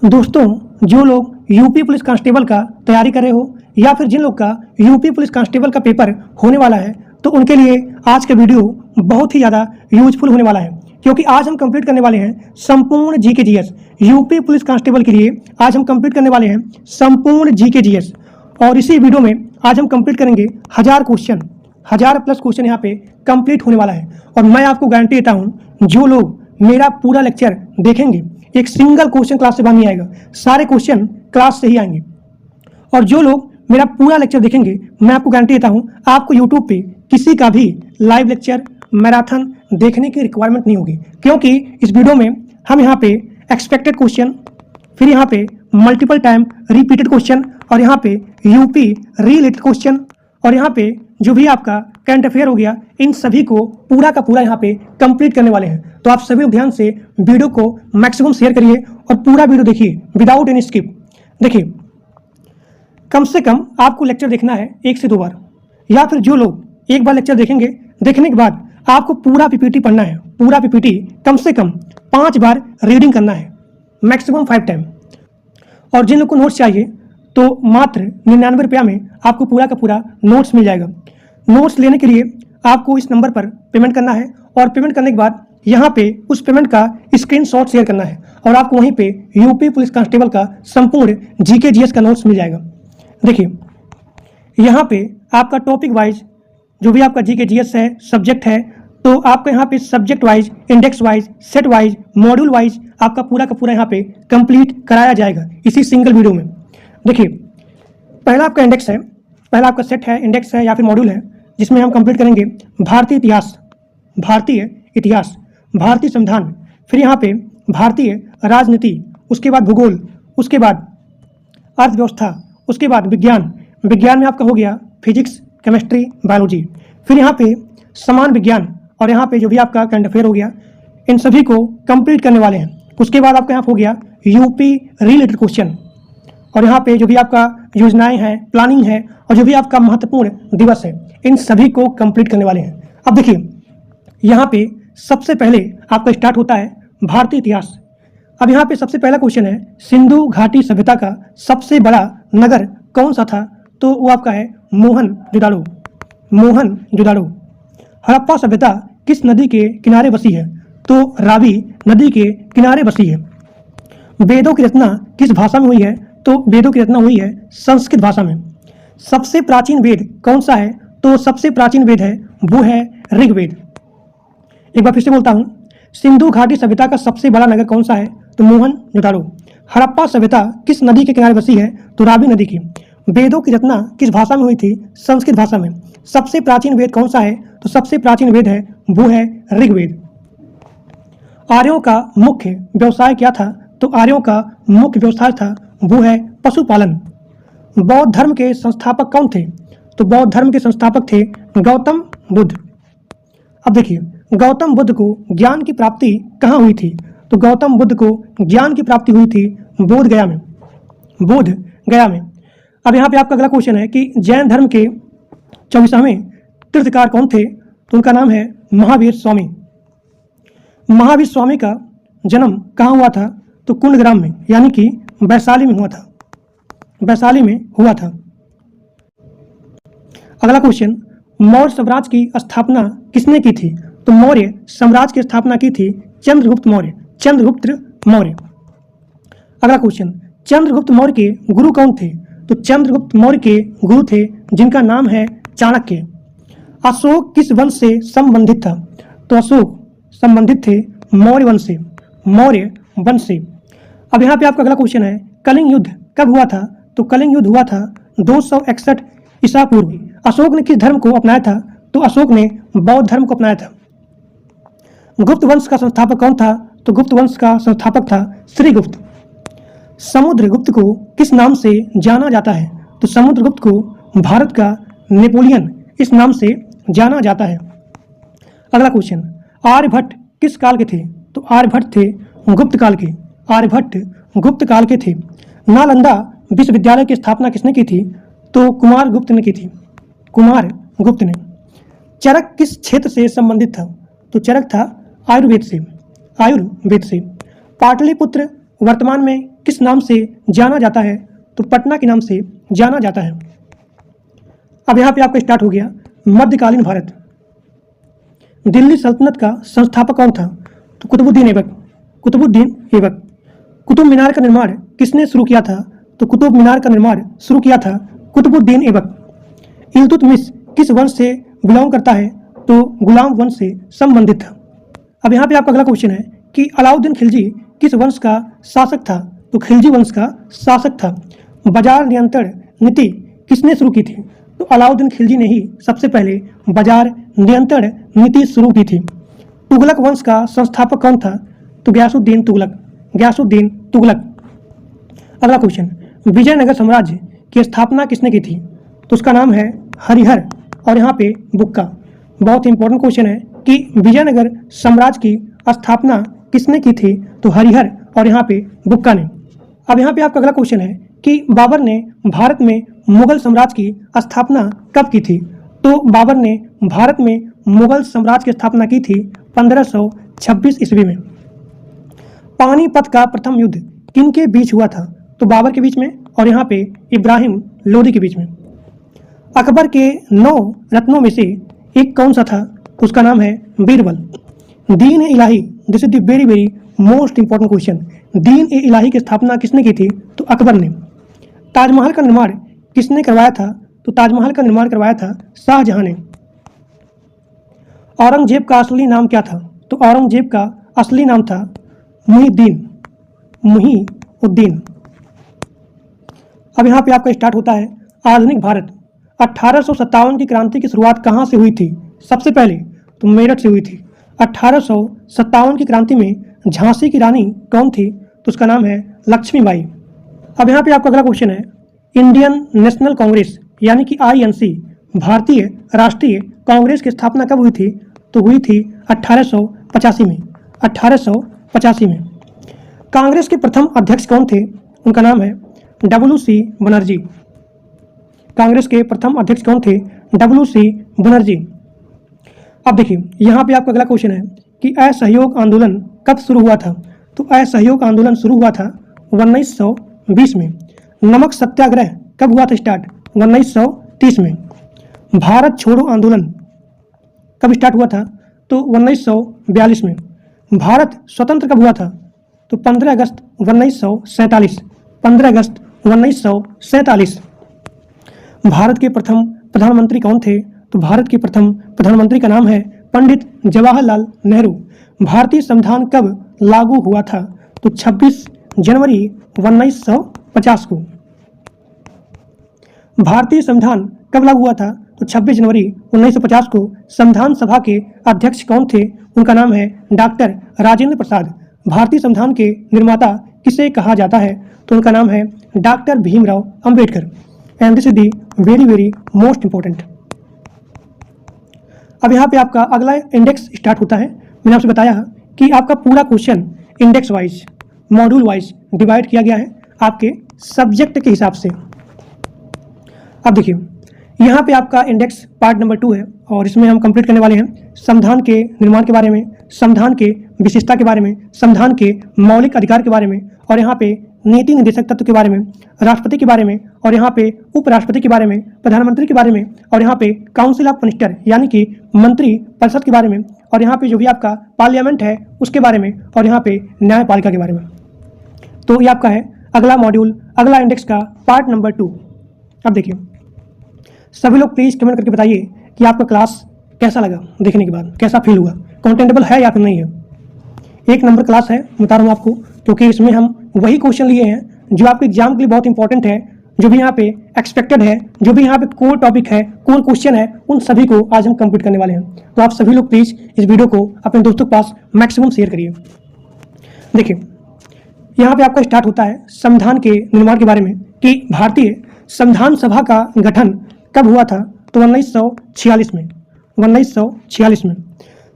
दोस्तों, जो लोग यूपी पुलिस कांस्टेबल का तैयारी कर रहे हो या फिर जिन लोग का यूपी पुलिस कांस्टेबल का पेपर होने वाला है, तो उनके लिए आज का वीडियो बहुत ही ज़्यादा यूजफुल होने वाला है, क्योंकि आज हम कंप्लीट करने वाले हैं संपूर्ण GK GS. UP police constable के लिए आज हम कंप्लीट करने वाले हैं संपूर्ण जीके जीएस। और इसी वीडियो में आज हम कंप्लीट करेंगे 1000 क्वेश्चन, 1000 प्लस क्वेश्चन यहाँ पे कंप्लीट होने वाला है। और मैं आपको गारंटी देता हूँ, जो लोग मेरा पूरा लेक्चर देखेंगे, एक सिंगल क्वेश्चन क्लास से बाहर नहीं आएगा, सारे क्वेश्चन क्लास से ही आएंगे। और जो लोग मेरा पूरा लेक्चर देखेंगे, मैं आपको गारंटी देता हूं, आपको यूट्यूब पे किसी का भी लाइव लेक्चर मैराथन देखने की रिक्वायरमेंट नहीं होगी, क्योंकि इस वीडियो में हम यहाँ पे एक्सपेक्टेड क्वेश्चन, फिर यहाँ पे मल्टीपल टाइम रिपीटेड क्वेश्चन, और यहाँ पे यूपी रिलेटेड क्वेश्चन, और यहाँ पे जो भी आपका करंट अफेयर हो गया, इन सभी को पूरा का पूरा यहाँ पे कंप्लीट करने वाले हैं। तो आप सभी ध्यान से वीडियो को मैक्सिमम शेयर करिए और पूरा वीडियो देखिए विदाउट एनी स्किप। देखिए, कम से कम आपको लेक्चर देखना है 1 से 2 बार, या फिर जो लोग एक बार लेक्चर देखेंगे, देखने के बाद आपको पूरा पीपीटी पढ़ना है। पूरा पीपीटी कम से कम 5 बार रीडिंग करना है, मैक्सिमम 5 टाइम। और जिन लोग को नोट्स चाहिए, तो मात्र 99 रुपया में आपको पूरा का पूरा नोट्स मिल जाएगा। नोट्स लेने के लिए आपको इस नंबर पर पेमेंट करना है, और पेमेंट करने के बाद यहाँ पे उस पेमेंट का स्क्रीनशॉट शेयर करना है, और आपको वहीं पे यूपी पुलिस कांस्टेबल का संपूर्ण जीके जीएस का नोट्स मिल जाएगा। देखिए, यहाँ पे आपका टॉपिक वाइज जो भी आपका जीके जीएस है, सब्जेक्ट है, तो आपका यहाँ पे subject wise, index wise, set wise, module wise आपका पूरा का पूरा यहाँ पे कंप्लीट कराया जाएगा इसी सिंगल वीडियो में। देखिए, पहला आपका इंडेक्स है, पहला आपका सेट है, इंडेक्स है या फिर मॉड्यूल है, जिसमें हम कंप्लीट करेंगे भारतीय इतिहास, भारतीय इतिहास, भारतीय संविधान, फिर यहाँ पे भारतीय राजनीति, उसके बाद भूगोल, उसके बाद अर्थव्यवस्था, उसके बाद विज्ञान, विज्ञान में आपका हो गया फिजिक्स, केमिस्ट्री, बायोलॉजी, फिर यहाँ पे समान विज्ञान, और यहाँ पे जो भी आपका करंट अफेयर हो गया, इन सभी को कंप्लीट करने वाले हैं। उसके बाद आपका यहाँ हो गया यूपी रिलेटेड क्वेश्चन, और यहाँ पे जो भी आपका योजनाएं हैं, प्लानिंग है, और जो भी आपका महत्वपूर्ण दिवस है, इन सभी को कंप्लीट करने वाले हैं। अब देखिए, यहाँ पे सबसे पहले आपका स्टार्ट होता है भारतीय इतिहास। अब यहाँ पे सबसे पहला क्वेश्चन है, सिंधु घाटी सभ्यता का सबसे बड़ा नगर कौन सा था? तो वो आपका है मोहनजोदाड़ो, मोहनजोदाड़ो। हड़प्पा सभ्यता किस नदी के किनारे बसी है? तो रावी नदी के किनारे बसी है। वेदों की रचना किस भाषा में हुई है? तो वेदों की रचना हुई है संस्कृत भाषा में। सबसे प्राचीन वेद कौन सा है? तो सबसे प्राचीन वेद है वो है ऋग्वेद। एक बार फिर से बोलता हूँ, सिंधु घाटी सभ्यता का सबसे बड़ा नगर कौन सा है? तो मोहनजोदाड़ो। हड़प्पा सभ्यता किस नदी के किनारे बसी है? तो रावी नदी की। वेदों की रचना किस भाषा में हुई थी? संस्कृत भाषा में। सबसे प्राचीन वेद कौन सा है? तो सबसे प्राचीन वेद है वो है ऋग्वेद। आर्यों का मुख्य व्यवसाय क्या था? तो आर्यों का मुख्य व्यवसाय था वो है पशुपालन। बौद्ध धर्म के संस्थापक कौन थे? तो बौद्ध धर्म के संस्थापक थे गौतम बुद्ध। अब देखिए, गौतम बुद्ध को ज्ञान की प्राप्ति कहाँ हुई थी? तो गौतम बुद्ध को ज्ञान की प्राप्ति हुई थी बोध गया में, बोध गया में। अब यहाँ पे आपका अगला क्वेश्चन है कि जैन धर्म के 24वें तीर्थकार कौन थे? तो उनका नाम है महावीर स्वामी। महावीर स्वामी का जन्म कहाँ हुआ था? तो कुंडग्राम में, यानी कि वैशाली में हुआ था, वैशाली में हुआ था। अगला क्वेश्चन, मौर्य साम्राज्य की स्थापना किसने की थी? तो मौर्य साम्राज्य की स्थापना की थी चंद्रगुप्त मौर्य, चंद्रगुप्त मौर्य। अगला क्वेश्चन, चंद्रगुप्त मौर्य के गुरु कौन थे? तो चंद्रगुप्त मौर्य के गुरु थे जिनका नाम है चाणक्य। अशोक किस वंश से संबंधित था? तो अशोक संबंधित थे मौर्य वंश से, मौर्य वंश से। अब यहाँ पे आपका अगला क्वेश्चन है, कलिंग युद्ध कब हुआ था? तो कलिंग युद्ध हुआ था 261 ईसा पूर्व। अशोक ने किस धर्म को अपनाया था? तो अशोक ने बौद्ध धर्म को अपनाया था। गुप्त वंश का संस्थापक कौन था? तो गुप्त वंश का संस्थापक था श्रीगुप्त। समुद्रगुप्त को किस नाम से जाना जाता है? तो समुद्रगुप्त को भारत का नेपोलियन इस नाम से जाना जाता है। अगला क्वेश्चन, आर्यभट्ट किस काल के थे? तो आर्यभट्ट थे गुप्त काल के, आर्यभट्ट गुप्त काल के थे। नालंदा विश्वविद्यालय की स्थापना किसने की थी? तो कुमार गुप्त ने की थी, कुमार गुप्त ने। चरक किस क्षेत्र से संबंधित था? तो चरक था आयुर्वेद से, आयुर्वेद से। पाटलिपुत्र वर्तमान में किस नाम से जाना जाता है? तो पटना के नाम से जाना जाता है। अब यहाँ पे आपका स्टार्ट हो गया मध्यकालीन भारत। दिल्ली सल्तनत का संस्थापक कौन था? तो कुतुबुद्दीन ऐबक। कुतुबुद्दीन ऐबक। कुतुब मीनार का निर्माण किसने शुरू किया था? तो कुतुब मीनार का निर्माण शुरू किया था कुतुबुद्दीन ऐबक। इल्तुतमिश किस वंश से बिलोंग करता है? तो गुलाम वंश से संबंधित था। अब यहाँ पे आपका अगला क्वेश्चन है कि अलाउद्दीन खिलजी किस वंश का शासक था? तो खिलजी वंश का शासक था। बाजार नियंत्रण नीति किसने शुरू की थी? तो अलाउद्दीन खिलजी ने ही सबसे पहले बाजार नियंत्रण नीति शुरू की थी। तुगलक वंश का संस्थापक कौन था? तो गयासुद्दीन तुगलक। गयासुद्दीन तुगलक। अगला क्वेश्चन, विजयनगर साम्राज्य की स्थापना किसने की थी? तो उसका नाम है हरिहर और यहाँ पे बुक्का। बहुत इंपॉर्टेंट क्वेश्चन है कि विजयनगर साम्राज्य की स्थापना किसने की थी? तो हरिहर और यहाँ पे बुक्का ने। अब यहाँ पे आपका अगला क्वेश्चन है कि बाबर ने भारत में मुगल साम्राज्य की स्थापना कब की थी? तो बाबर ने भारत में मुगल साम्राज्य की स्थापना की थी 1526 ईस्वी में। पानीपत का प्रथम युद्ध किनके बीच हुआ था? तो बाबर के बीच में और यहाँ पे इब्राहिम लोदी के बीच में। अकबर के 9 रत्नों में से एक कौन सा था? उसका नाम है Birbal. Din e Ilahi, this is the very very most important question. Din e इलाही की स्थापना किसने की थी? तो अकबर ने। ताजमहल का निर्माण किसने करवाया था? तो ताजमहल का निर्माण करवाया था शाहजहां ने। औरंगजेब का असली नाम क्या था? तो औरंगजेब का असली नाम था मुहीउद्दीन। मुहीउद्दीन। अब यहाँ पे आपका स्टार्ट होता है आधुनिक भारत। 1857 की क्रांति की शुरुआत कहाँ से हुई थी? सबसे पहले तो मेरठ से हुई थी। 1857 की क्रांति में झांसी की रानी कौन थी? तो उसका नाम है लक्ष्मीबाई। अब यहाँ पे आपका अगला क्वेश्चन है, इंडियन नेशनल कांग्रेस यानी कि INC, भारतीय राष्ट्रीय कांग्रेस की स्थापना कब हुई थी? तो हुई थी 1885 में। 1885 में। कांग्रेस के प्रथम अध्यक्ष कौन थे? उनका नाम है WC बनर्जी। कांग्रेस के प्रथम अध्यक्ष कौन थे? WC बनर्जी। अब देखिए यहाँ पे आपका अगला क्वेश्चन है कि असहयोग आंदोलन कब शुरू हुआ था? तो असहयोग आंदोलन शुरू हुआ था 1920 में। नमक सत्याग्रह कब हुआ था स्टार्ट? 1930 में। भारत छोड़ो आंदोलन कब स्टार्ट हुआ था? तो 1942 में। भारत स्वतंत्र कब हुआ था? तो 15 अगस्त 1947। 15 अगस्त 1947। भारत के प्रथम प्रधानमंत्री कौन थे? तो भारत के प्रथम प्रधानमंत्री का नाम है पंडित जवाहरलाल नेहरू। भारतीय संविधान कब लागू हुआ था? तो 26 जनवरी 1950 को। भारतीय संविधान कब लागू हुआ था? तो 26 जनवरी 1950 को। संविधान सभा के अध्यक्ष कौन थे? उनका नाम है डॉक्टर राजेंद्र प्रसाद। भारतीय संविधान के निर्माता किसे कहा जाता है? तो उनका नाम है doctor Bhimrao Ambedkar. And this is the very very most important. अब यहाँ पे आपका अगला इंडेक्स स्टार्ट होता है। मैंने आपसे बताया कि आपका पूरा question index wise, module wise divide किया गया है आपके सब्जेक्ट के हिसाब से। अब देखिए यहाँ पे आपका इंडेक्स पार्ट नंबर 2 है और इसमें हम कंप्लीट करने वाले हैं संविधान के निर्माण के बारे में, संविधान के विशेषता के बारे में, संविधान के मौलिक अधिकार के बारे में, और यहाँ पे नीति निर्देशक तत्व के बारे में, राष्ट्रपति के बारे में, और यहाँ पे उपराष्ट्रपति के बारे में, प्रधानमंत्री के बारे में, और यहाँ पे काउंसिल ऑफ मिनिस्टर यानी कि मंत्री परिषद के बारे में, और यहाँ पे जो भी आपका पार्लियामेंट है उसके बारे में, और यहाँ पे न्यायपालिका के बारे में। तो ये आपका है अगला मॉड्यूल, अगला इंडेक्स का पार्ट नंबर 2। अब देखिए सभी लोग प्लीज़ कमेंट करके बताइए कि आपका क्लास कैसा लगा, देखने के बाद कैसा फील हुआ, कंटेंटेबल है या फिर नहीं है। 1 नंबर क्लास है, बता रहा हूँ आपको, क्योंकि इसमें हम वही क्वेश्चन लिए हैं जो आपके एग्जाम के लिए बहुत इंपॉर्टेंट है, जो भी यहाँ पे एक्सपेक्टेड है, जो भी यहाँ पे कोर टॉपिक है, कोर क्वेश्चन है, उन सभी को आज हम कंप्लीट करने वाले हैं। तो आप सभी लोग प्लीज़ इस वीडियो को अपने दोस्तों के पास मैक्सिमम शेयर करिए। देखिए यहाँ पे आपका स्टार्ट होता है संविधान के निर्माण के बारे में कि भारतीय संविधान सभा का गठन कब हुआ था? तो 1946 में। 1946 में।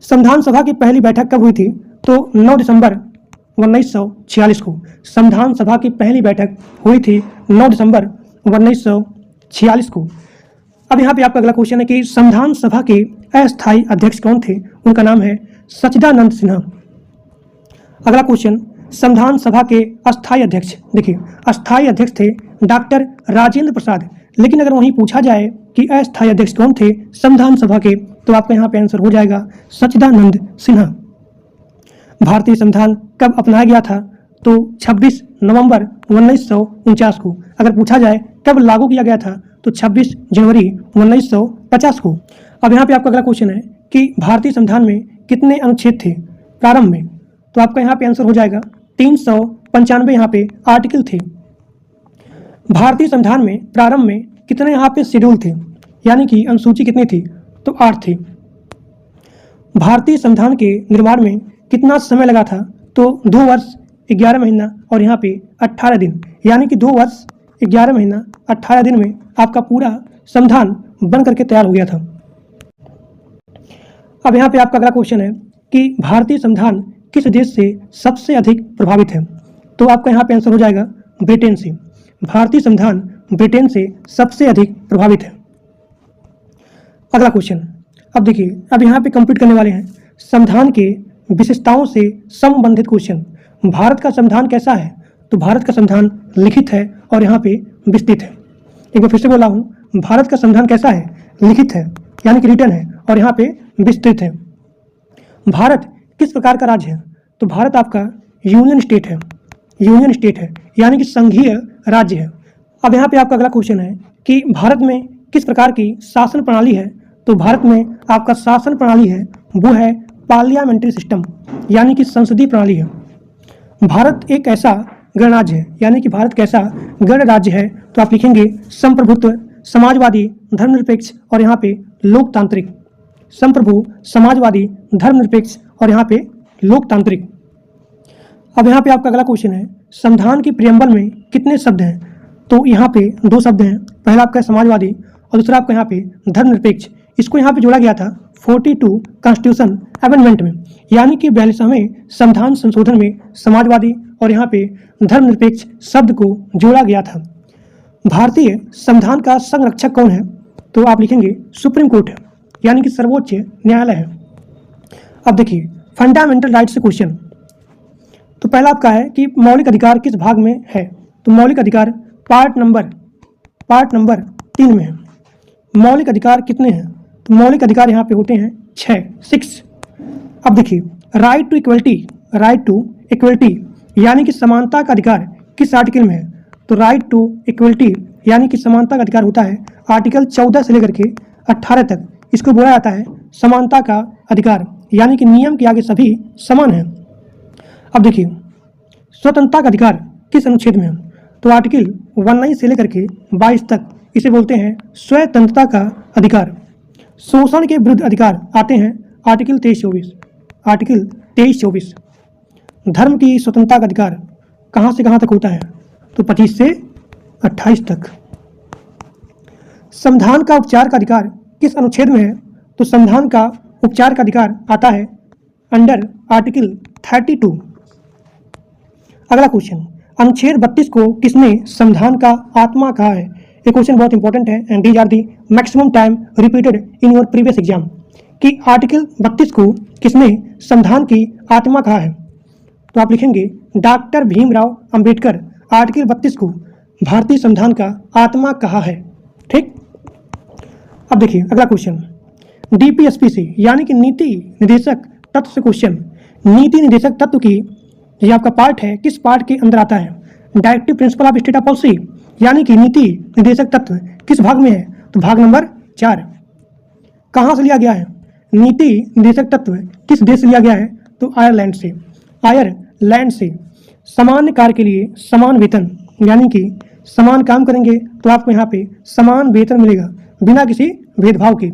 संविधान सभा की पहली बैठक कब हुई थी? तो 9 दिसंबर 1946 को। संविधान सभा की पहली बैठक हुई थी 9 दिसंबर 1946 को। अब यहाँ पे आपका अगला क्वेश्चन है कि संविधान सभा के अस्थायी अध्यक्ष कौन थे? उनका नाम है सच्चिदानंद सिन्हा। अगला क्वेश्चन, संविधान सभा के अस्थायी अध्यक्ष, देखिए अस्थायी अध्यक्ष थे डॉक्टर राजेंद्र प्रसाद। लेकिन अगर वहीं पूछा जाए कि अस्थायी अध्यक्ष कौन थे संविधान सभा के, तो आपका यहाँ पे आंसर हो जाएगा सच्चिदानंद सिन्हा। भारतीय संविधान कब अपनाया गया था? तो 26 नवंबर 1949 को। अगर पूछा जाए कब लागू किया गया था, तो 26 जनवरी 1950 को। अब यहाँ पे आपका अगला क्वेश्चन है कि भारतीय संविधान में कितने अनुच्छेद थे प्रारंभ में? तो आपका यहाँ पे आंसर हो जाएगा 395 यहाँ पे आर्टिकल थे। भारतीय संविधान में प्रारंभ में कितने यहाँ पे शेड्यूल थे, यानी कि अनुसूची कितनी थी? तो 8 थी। भारतीय संविधान के निर्माण में कितना समय लगा था? तो 2 वर्ष 11 महीना और यहाँ पे 18 दिन, यानी कि 2 वर्ष 11 महीना 18 दिन में आपका पूरा संविधान बन करके तैयार हो गया था। अब यहाँ पे आपका अगला क्वेश्चन है कि भारतीय संविधान किस देश से सबसे अधिक प्रभावित है? तो आपका यहाँ पे आंसर हो जाएगा ब्रिटेन से। भारतीय संविधान ब्रिटेन से सबसे अधिक प्रभावित है। अगला क्वेश्चन, अब देखिए अब यहाँ पे कंप्लीट करने वाले हैं संविधान के विशेषताओं से संबंधित क्वेश्चन। भारत का संविधान कैसा है? तो भारत का संविधान लिखित है और यहाँ पे विस्तृत है। एक बार फिर से बोला हूँ, भारत का संविधान कैसा है? लिखित है, यानी कि रिटन है, और यहाँ पे विस्तृत है। भारत किस प्रकार का राज्य है? तो भारत आपका यूनियन स्टेट है, यूनियन स्टेट है, यानी कि संघीय राज्य है। अब यहाँ पे आपका अगला क्वेश्चन है कि भारत में किस प्रकार की शासन प्रणाली है? तो भारत में आपका शासन प्रणाली है वो है पार्लियामेंट्री सिस्टम, यानी कि संसदीय प्रणाली है। भारत एक ऐसा गणराज्य है, यानी कि भारत कैसा गणराज्य है? तो आप लिखेंगे संप्रभुत्व, समाजवादी, धर्मनिरपेक्ष और यहाँ पे लोकतांत्रिक। संप्रभु, समाजवादी, धर्मनिरपेक्ष और यहाँ पे लोकतांत्रिक। अब यहाँ पे आपका अगला क्वेश्चन है संविधान की प्रियम्बल में कितने शब्द हैं? तो यहाँ पे 2 शब्द हैं। पहला आपका समाजवादी और दूसरा आपका यहाँ पे धर्मनिरपेक्ष। इसको यहाँ पे जोड़ा गया था 42 कॉन्स्टिट्यूशन अमेंडमेंट में, यानी कि 42वें संविधान संशोधन में समाजवादी और यहाँ पे धर्मनिरपेक्ष शब्द को जोड़ा गया था। भारतीय संविधान का संरक्षक कौन है? तो आप लिखेंगे सुप्रीम कोर्ट है, यानी कि सर्वोच्च न्यायालय है। अब देखिए फंडामेंटल राइट से क्वेश्चन। तो पहला आपका है कि मौलिक अधिकार किस भाग में है? तो मौलिक अधिकार पार्ट नंबर 3 में है। मौलिक अधिकार कितने हैं? तो मौलिक अधिकार यहाँ पे होते हैं 6। अब देखिए राइट टू इक्वलिटी, यानी कि समानता का अधिकार किस आर्टिकल में है? तो राइट टू इक्वलिटी यानी कि समानता का अधिकार होता है आर्टिकल 14 से लेकर के 18 तक। इसको बोला जाता है समानता का अधिकार, यानी कि नियम के आगे सभी समान हैं। अब देखिए स्वतंत्रता का अधिकार किस अनुच्छेद में है? तो आर्टिकल 19 से लेकर के 22 तक इसे बोलते हैं स्वतंत्रता का अधिकार। शोषण के विरुद्ध अधिकार आते हैं आर्टिकल 23-24। धर्म की स्वतंत्रता का अधिकार कहाँ से कहाँ तक होता है? तो 25 से 28 तक। संविधान का उपचार का अधिकार किस अनुच्छेद में है? तो संविधान का उपचार का अधिकार आता है अंडर आर्टिकल 32। अगला क्वेश्चन, अनुच्छेद 32 को किसने संविधान का आत्मा कहा है? ये क्वेश्चन बहुत इंपॉर्टेंट है and these are the maximum time repeated in your previous exam कि आर्टिकल 32 को किसने संविधान की आत्मा कहा है? तो आप लिखेंगे डॉक्टर भीमराव अंबेडकर आर्टिकल 32 को भारतीय संविधान का आत्मा कहा है। ठीक। अब देखिए अगला क्वेश्चन, डीपीएसपी से यानी कि नीति निदेशक तत्व से क्वेश्चन। नीति निदेशक तत्व की ये आपका पार्ट है, किस पार्ट के अंदर आता है? Directive principle of state of policy, यानी कि नीति निदेशक तत्व किस भाग में है? तो भाग नंबर 4। कहाँ से लिया गया है? नीति निदेशक तत्व किस देश से लिया गया है? तो आयरलैंड से। आयरलैंड से। समान कार्य के लिए समान वेतन, यानी कि समान काम करेंगे तो आपको यहाँ पे समान वेतन मिलेगा बिना किसी भेदभाव के।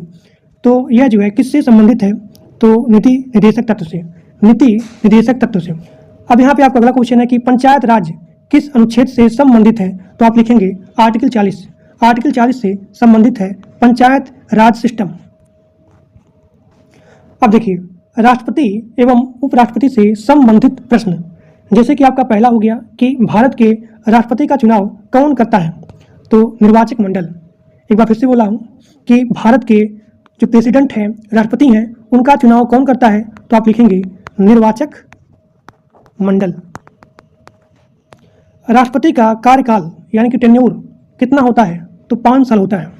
तो यह जो है किससे संबंधित है? तो नीति निदेशक तत्व से। नीति निदेशक तत्व से। अब यहाँ पे आपका अगला क्वेश्चन है कि पंचायत राज किस अनुच्छेद से संबंधित है? तो आप लिखेंगे आर्टिकल 40। आर्टिकल 40 से संबंधित है पंचायत राज सिस्टम। अब देखिए राष्ट्रपति एवं उपराष्ट्रपति से संबंधित प्रश्न, जैसे कि आपका पहला हो गया कि भारत के राष्ट्रपति का चुनाव कौन करता है? तो निर्वाचक मंडल। एक बार फिर से बोला हूँ कि भारत के जो प्रेसिडेंट हैं, राष्ट्रपति हैं, उनका चुनाव कौन करता है? तो आप लिखेंगे निर्वाचक मंडल। राष्ट्रपति का कार्यकाल यानी कि टेन्योर कितना होता है? तो 5 साल होता है।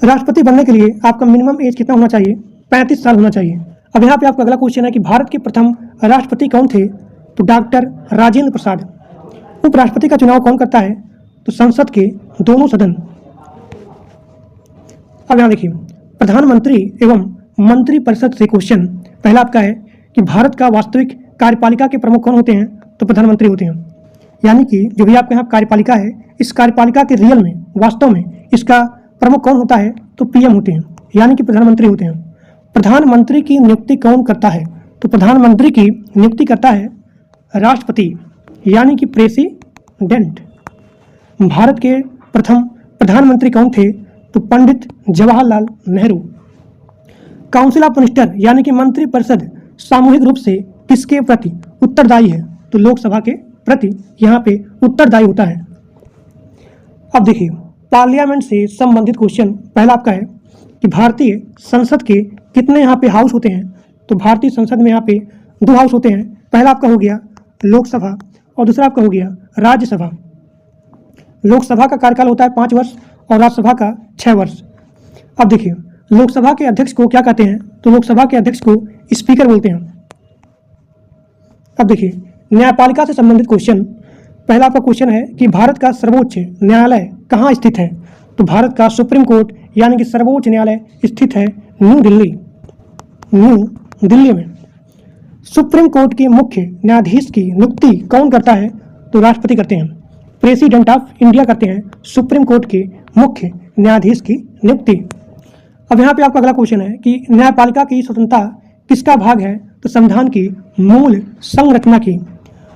राष्ट्रपति बनने के लिए आपका मिनिमम एज कितना होना चाहिए? 35 साल होना चाहिए। अब यहाँ पे आपका अगला क्वेश्चन है कि भारत के प्रथम राष्ट्रपति कौन थे? तो डॉक्टर राजेंद्र प्रसाद। उपराष्ट्रपति का चुनाव कौन करता है? तो संसद के दोनों सदन। अब यहाँ देखिए, प्रधानमंत्री एवं मंत्रिपरिषद से क्वेश्चन पहला आपका है कि भारत का वास्तविक कार्यपालिका के प्रमुख कौन होते हैं? तो प्रधानमंत्री होते हैं। यानी कि जो भी आपके यहाँ कार्यपालिका है, इस कार्यपालिका के रियल में, वास्तव में इसका प्रमुख कौन होता है? तो पीएम होते हैं, यानी कि प्रधानमंत्री होते हैं। प्रधानमंत्री की नियुक्ति कौन करता है? तो प्रधानमंत्री की नियुक्ति करता है राष्ट्रपति, यानी कि प्रेसिडेंट। भारत के प्रथम प्रधानमंत्री कौन थे? तो Pandit Jawaharlal Nehru. Council of minister यानी कि मंत्रिपरिषद सामूहिक रूप से किसके प्रति उत्तरदायी है? तो लोकसभा के प्रति यहाँ पे उत्तरदायी होता है। अब देखिए, पार्लियामेंट से संबंधित क्वेश्चन पहला आपका है कि भारतीय संसद के कितने यहाँ पे हाउस होते हैं? तो भारतीय संसद में यहाँ पे 2 हाउस होते हैं। पहला आपका हो गया लोकसभा और दूसरा आपका हो गया राज्यसभा। लोकसभा का कार्यकाल होता है 5 वर्ष और राज्यसभा का 6 वर्ष। अब देखिए, लोकसभा के अध्यक्ष को क्या कहते हैं? तो लोकसभा के अध्यक्ष को स्पीकर बोलते हैं। अब देखिए, न्यायपालिका से संबंधित क्वेश्चन पहला आपका क्वेश्चन है कि भारत का सर्वोच्च न्यायालय कहाँ स्थित है? तो भारत का सुप्रीम कोर्ट यानी कि सर्वोच्च न्यायालय स्थित है न्यू दिल्ली में। सुप्रीम कोर्ट के मुख्य न्यायाधीश की नियुक्ति कौन करता है? तो राष्ट्रपति करते हैं। प्रेसिडेंट ऑफ इंडिया करते हैं सुप्रीम कोर्ट के मुख्य न्यायाधीश की नियुक्ति। अब यहाँ पे आपका अगला क्वेश्चन है कि न्यायपालिका की स्वतंत्रता किसका भाग है? तो संविधान की मूल संरचना की।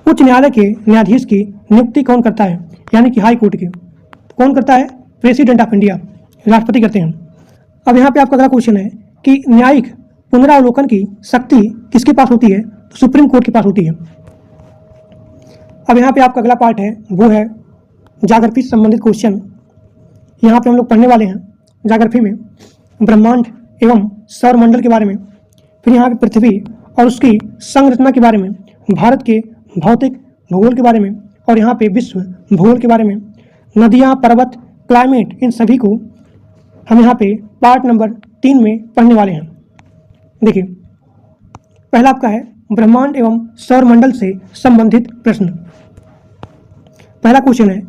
उच्च न्यायालय के न्यायाधीश की नियुक्ति कौन करता है? यानी कि हाई कोर्ट की। कौन करता है? प्रेसिडेंट ऑफ इंडिया, राष्ट्रपति करते हैं। अब यहाँ पे आपका अगला क्वेश्चन है कि न्यायिक पुनरावलोकन की शक्ति किसके पास होती है? तो सुप्रीम कोर्ट के पास होती है। अब यहाँ पे आपका अगला पार्ट है वो है ज्योग्राफी से संबंधित क्वेश्चन। यहाँ पे हम लोग पढ़ने वाले हैं ज्योग्राफी में ब्रह्मांड एवं सौरमंडल के बारे में, फिर यहाँ पे पृथ्वी और उसकी संरचना के बारे में, भारत के भौतिक भूगोल के बारे में और यहाँ पे विश्व भूगोल के बारे में, नदियाँ, पर्वत, क्लाइमेट, इन सभी को हम यहाँ पे पार्ट नंबर 3 में पढ़ने वाले हैं। देखिए, पहला आपका है ब्रह्मांड एवं सौरमंडल से संबंधित प्रश्न। पहला क्वेश्चन है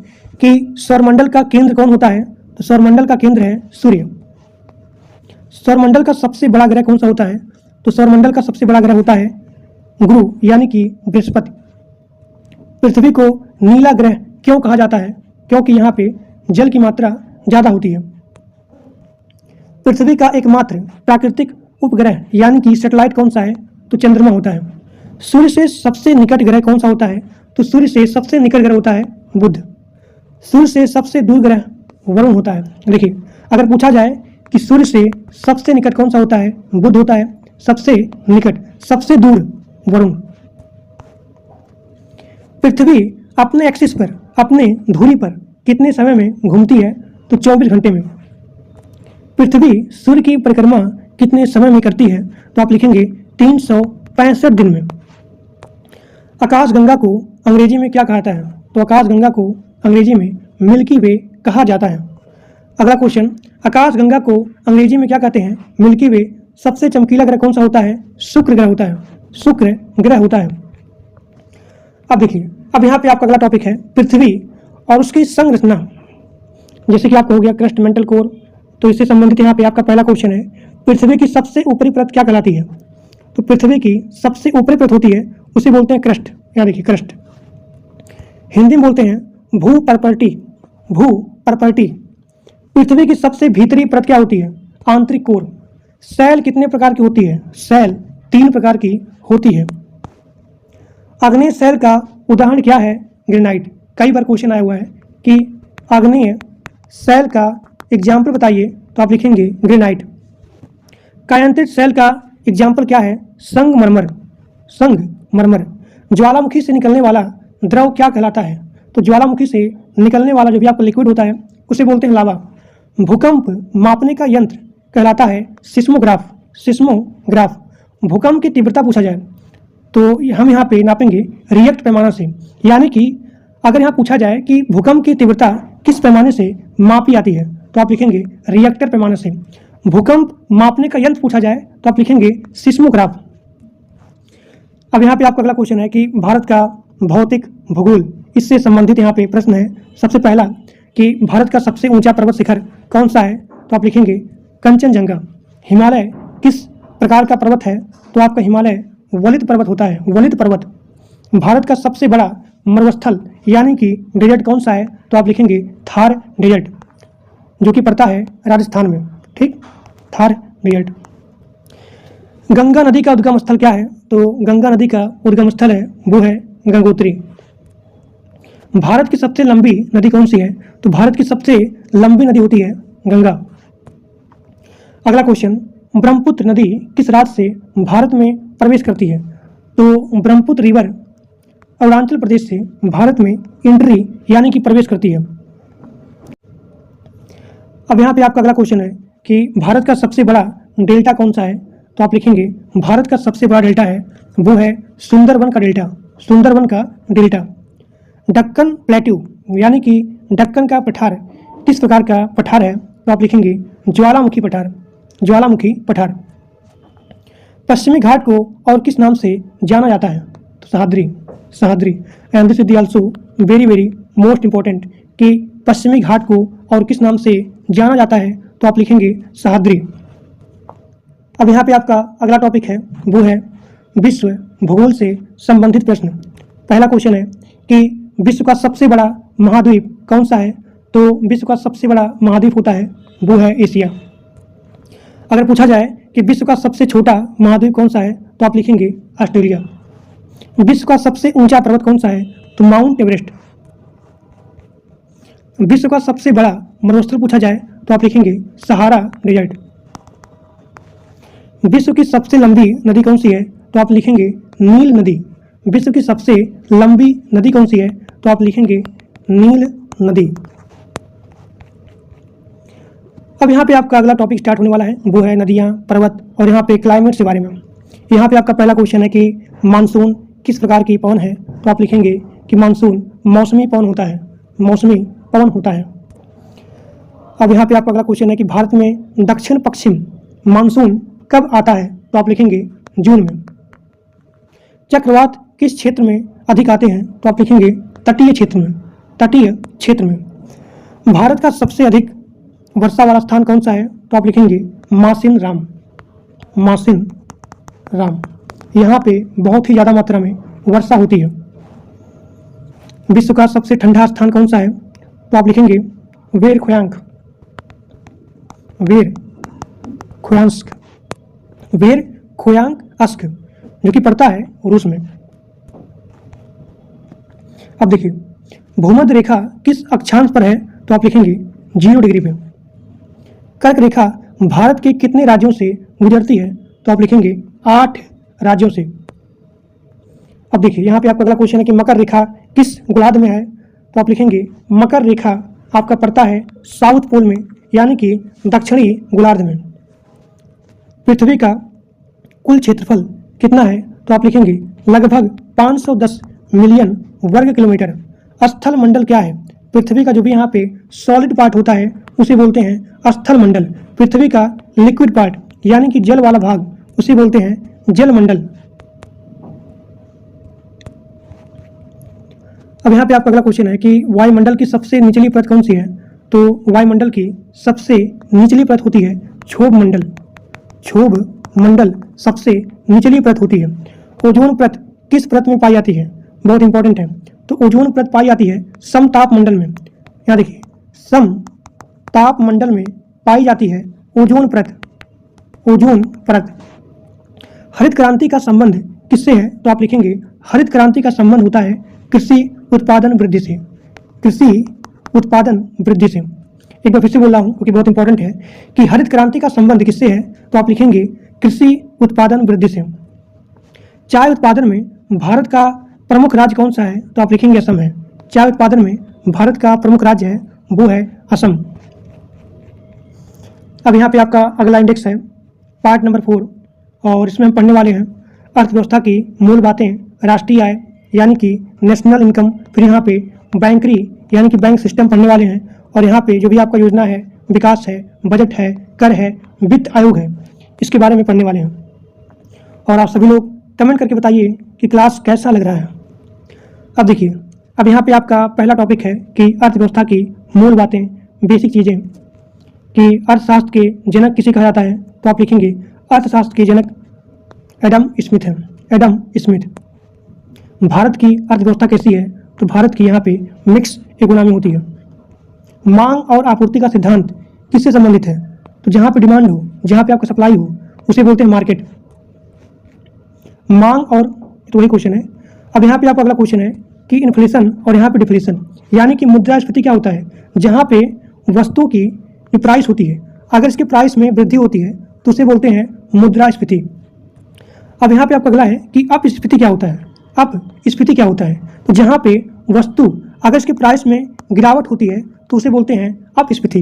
कि सौरमंडल का केंद्र कौन होता है? तो सौरमंडल का केंद्र है सूर्य। सौरमंडल का सबसे बड़ा ग्रह कौन सा होता है? तो सौरमंडल का सबसे बड़ा ग्रह होता है गुरु यानी कि बृहस्पति। पृथ्वी को नीला ग्रह क्यों कहा जाता है? क्योंकि यहाँ पे जल की मात्रा ज़्यादा होती है। पृथ्वी का एकमात्र प्राकृतिक उपग्रह यानी कि सैटेलाइट कौन सा है? तो चंद्रमा होता है। सूर्य से सबसे निकट ग्रह कौन सा होता है? तो सूर्य से सबसे निकट ग्रह होता है बुध। सूर्य से सबसे दूर ग्रह वरुण होता है। देखिए, अगर पूछा जाए कि सूर्य से सबसे निकट कौन सा होता है? बुध होता है। सबसे निकट, सबसे दूर वरुण। पृथ्वी अपने एक्सिस पर, अपने धुरी पर कितने समय में घूमती है? तो 24 घंटे में। पृथ्वी सूर्य की परिक्रमा कितने समय में करती है? तो आप लिखेंगे 365 दिन में। आकाशगंगा को अंग्रेजी में क्या कहता है? तो आकाशगंगा को अंग्रेजी में मिल्की वे कहा जाता है। अगला क्वेश्चन, आकाशगंगा को अंग्रेजी में क्या कहते हैं? मिल्की वे। सबसे चमकीला ग्रह कौन सा होता है? शुक्र ग्रह होता है। शुक्र ग्रह होता है। अब देखिए, अब यहाँ पे आपका अगला टॉपिक है पृथ्वी और उसकी संरचना। जैसे कि आपको हो गया क्रस्ट, मेंटल कोर, तो इससे संबंधित यहाँ पे आपका पहला क्वेश्चन है पृथ्वी की सबसे ऊपरी परत क्या कहलाती है? तो पृथ्वी की सबसे ऊपरी परत होती है उसे बोलते हैं क्रस्ट। यहाँ देखिए क्रस्ट, हिंदी में बोलते हैं भूपर्पल्टी। भूपर्पल्टी। पृथ्वी की सबसे भीतरी परत क्या होती है? आंतरिक कोर। सेल कितने प्रकार की होती है? सेल 3 प्रकार की होती है। आग्नेय सेल का उदाहरण क्या है? ग्रेनाइट। कई बार क्वेश्चन आया हुआ है कि आग्नेय सेल का एग्जाम्पल बताइए, तो आप लिखेंगे ग्रेनाइट। कायांतरित सेल का एग्जाम्पल क्या है? संगमरमर। संगमरमर। ज्वालामुखी से निकलने वाला द्रव क्या कहलाता है? तो ज्वालामुखी से निकलने वाला जो भी आपका लिक्विड होता है उसे बोलते हैं लावा। भूकंप मापने का यंत्र कहलाता है सिस्मोग्राफ। सिस्मोग्राफ। भूकंप की तीव्रता पूछा जाए तो हम यहाँ पे नापेंगे रिएक्ट पैमाना से, यानी कि अगर यहाँ पूछा जाए कि भूकंप की तीव्रता किस पैमाने से मापी जाती है तो आप लिखेंगे रिएक्टर पैमाने से। भूकंप मापने का यंत्र पूछा जाए तो आप लिखेंगे सिस्मोग्राफ। अब यहाँ पे आपका अगला क्वेश्चन है कि भारत का भौतिक भूगोल, इससे संबंधित यहाँ पे प्रश्न है। सबसे पहला कि भारत का सबसे ऊंचा पर्वत शिखर कौन सा है तो आप लिखेंगे कंचनजंगा। हिमालय किस प्रकार का पर्वत है तो आपका हिमालय वलित पर्वत होता है, वलित पर्वत। भारत का सबसे बड़ा मरुस्थल यानी कि डेजर्ट कौन सा है तो आप लिखेंगे थार डेजर्ट, जो कि पड़ता है राजस्थान में। ठीक, थार डेजर्ट। गंगा नदी का उद्गम स्थल क्या है तो गंगा नदी का उद्गम स्थल है वो है गंगोत्री। भारत की सबसे लंबी नदी कौन सी है तो भारत की सबसे लंबी नदी होती है गंगा। अगला क्वेश्चन, ब्रह्मपुत्र नदी किस राज्य से भारत में प्रवेश करती है तो ब्रह्मपुत्र रिवर अरुणाचल प्रदेश से भारत में एंट्री यानी कि प्रवेश करती है। अब यहाँ पे आपका अगला क्वेश्चन है कि भारत का सबसे बड़ा डेल्टा कौन सा है तो आप लिखेंगे भारत का सबसे बड़ा डेल्टा है वो है सुंदरबन का डेल्टा, सुंदरबन का डेल्टा। दक्कन प्लेट्यू यानी कि दक्कन का पठार किस प्रकार का पठार है तो आप लिखेंगे ज्वालामुखी पठार, ज्वालामुखी पठार। पश्चिमी घाट को और किस नाम से जाना जाता है तो Sahyadri, Sahyadri. And this is also very very most important कि पश्चिमी घाट को और किस नाम से जाना जाता है तो आप लिखेंगे सह्याद्री। अब यहाँ पे आपका अगला टॉपिक है वो है विश्व भूगोल से संबंधित प्रश्न। पहला क्वेश्चन है कि विश्व का सबसे बड़ा महाद्वीप कौन सा है तो विश्व का सबसे बड़ा महाद्वीप होता है वो है एशिया। अगर पूछा जाए कि विश्व का सबसे छोटा महाद्वीप कौन सा है तो आप लिखेंगे ऑस्ट्रेलिया। विश्व का सबसे ऊंचा पर्वत कौन सा है तो माउंट एवरेस्ट। विश्व का सबसे बड़ा मरुस्थल पूछा जाए तो आप लिखेंगे सहारा डेजर्ट। विश्व की सबसे लंबी नदी कौन सी है तो आप लिखेंगे नील नदी। विश्व की सबसे लंबी नदी कौन सी है तो आप लिखेंगे नील नदी। अब यहाँ पे आपका अगला टॉपिक स्टार्ट होने वाला है वो है नदियाँ, पर्वत और यहाँ पे क्लाइमेट के बारे में। यहाँ पे आपका पहला क्वेश्चन है कि मानसून किस प्रकार की पवन है तो आप लिखेंगे कि मानसून मौसमी पवन होता है, मौसमी पवन होता है। अब यहाँ पे आपका अगला क्वेश्चन है कि भारत में दक्षिण पश्चिम मानसून कब आता है तो आप लिखेंगे जून में। चक्रवात किस क्षेत्र में अधिक आते हैं तो आप लिखेंगे तटीय क्षेत्र में, तटीय क्षेत्र में। भारत का सबसे अधिक वर्षा वाला स्थान कौन सा है तो आप लिखेंगे मासिन राम, मासिन राम। यहाँ पे बहुत ही ज़्यादा मात्रा में वर्षा होती है। विश्व का सबसे ठंडा स्थान कौन सा है तो आप लिखेंगे वेर खोयांक, वेर खोयांस्क, वेर खोयांक अस्क, जो कि पड़ता है रूस में। अब देखिए भूमध्य रेखा किस अक्षांश पर है तो आप लिखेंगे 0 डिग्री पे। कर्क रेखा भारत के कितने राज्यों से गुजरती है तो आप लिखेंगे 8 राज्यों से। अब देखिए यहाँ पे आपका अगला क्वेश्चन है कि मकर रेखा किस गोलार्ध में है तो आप लिखेंगे मकर रेखा आपका पड़ता है साउथ पोल में यानी कि दक्षिणी गोलार्ध में। पृथ्वी का कुल क्षेत्रफल कितना है तो आप लिखेंगे लगभग 510 मिलियन वर्ग किलोमीटर। स्थल मंडल क्या है? पृथ्वी का जो भी यहाँ पे सॉलिड पार्ट होता है उसे बोलते हैं स्थल मंडल। पृथ्वी का लिक्विड पार्ट यानी कि जल वाला भाग उसे बोलते हैं जल मंडल। अब यहाँ पे आपका अगला क्वेश्चन है कि वायुमंडल की सबसे निचली परत कौन सी है तो वायुमंडल की सबसे निचली परत होती है क्षोभ मंडल। क्षोभ मंडल सबसे निचली परत होती है। ओजोन परत किस परत में पाई जाती है? बहुत इंपॉर्टेंट है। तो ओजोन परत पाई जाती है समताप मंडल में। यहाँ देखिए समताप मंडल में पाई जाती है ओजोन परत, ओजोन परत। हरित क्रांति का संबंध किससे है तो आप लिखेंगे हरित क्रांति का संबंध होता है कृषि उत्पादन वृद्धि से, कृषि उत्पादन वृद्धि से। एक बार फिर से बोल रहा हूँ क्योंकि बहुत इंपॉर्टेंट है कि हरित क्रांति का संबंध किससे है तो आप लिखेंगे कृषि उत्पादन वृद्धि से। चाय उत्पादन में भारत का प्रमुख राज्य कौन सा है तो आप लिखेंगे असम है। चाय उत्पादन में भारत का प्रमुख राज्य है वो है असम। अब यहाँ पे आपका अगला इंडेक्स है पार्ट नंबर 4 और इसमें हम पढ़ने वाले हैं अर्थव्यवस्था की मूल बातें, राष्ट्रीय आय यानी कि नेशनल इनकम, फिर यहाँ पे बैंकरी यानी कि बैंक सिस्टम पढ़ने वाले हैं, और यहाँ पे जो भी आपका योजना है, विकास है, बजट है, कर है, वित्त आयोग है, इसके बारे में पढ़ने वाले हैं। और आप सभी लोग कमेंट करके बताइए कि क्लास कैसा लग रहा है। अब देखिए, अब यहाँ पे आपका पहला टॉपिक है कि अर्थव्यवस्था की मूल बातें, बेसिक चीज़ें, कि अर्थशास्त्र के जनक किसे कहा जाता है, तो आप लिखेंगे अर्थशास्त्र के जनक एडम स्मिथ है। Adam Smith. भारत की अर्थव्यवस्था कैसी है, तो भारत की यहाँ पे मिक्स इकोनॉमी होती है। मांग और आपूर्ति का सिद्धांत किससे संबंधित है, तो जहाँ पे डिमांड हो, जहाँ पे आपका सप्लाई हो, उसे बोलते हैं मार्केट। मांग और, तो वही क्वेश्चन है। अब यहाँ पे आपका अगला क्वेश्चन है कि इन्फ्लेशन और यहाँ पे डिफ्लेशन, यानी कि मुद्रास्फीति क्या होता है, जहाँ पे वस्तु की जो प्राइस होती है, अगर इसके प्राइस में वृद्धि होती है तो उसे बोलते हैं मुद्रास्फीति। अब यहाँ पे आपका अगला है कि अपस्फीति क्या होता है। अपस्फीति क्या होता है, तो जहाँ पे वस्तु अगर इसके प्राइस में गिरावट होती है तो उसे बोलते हैं अपस्फीति।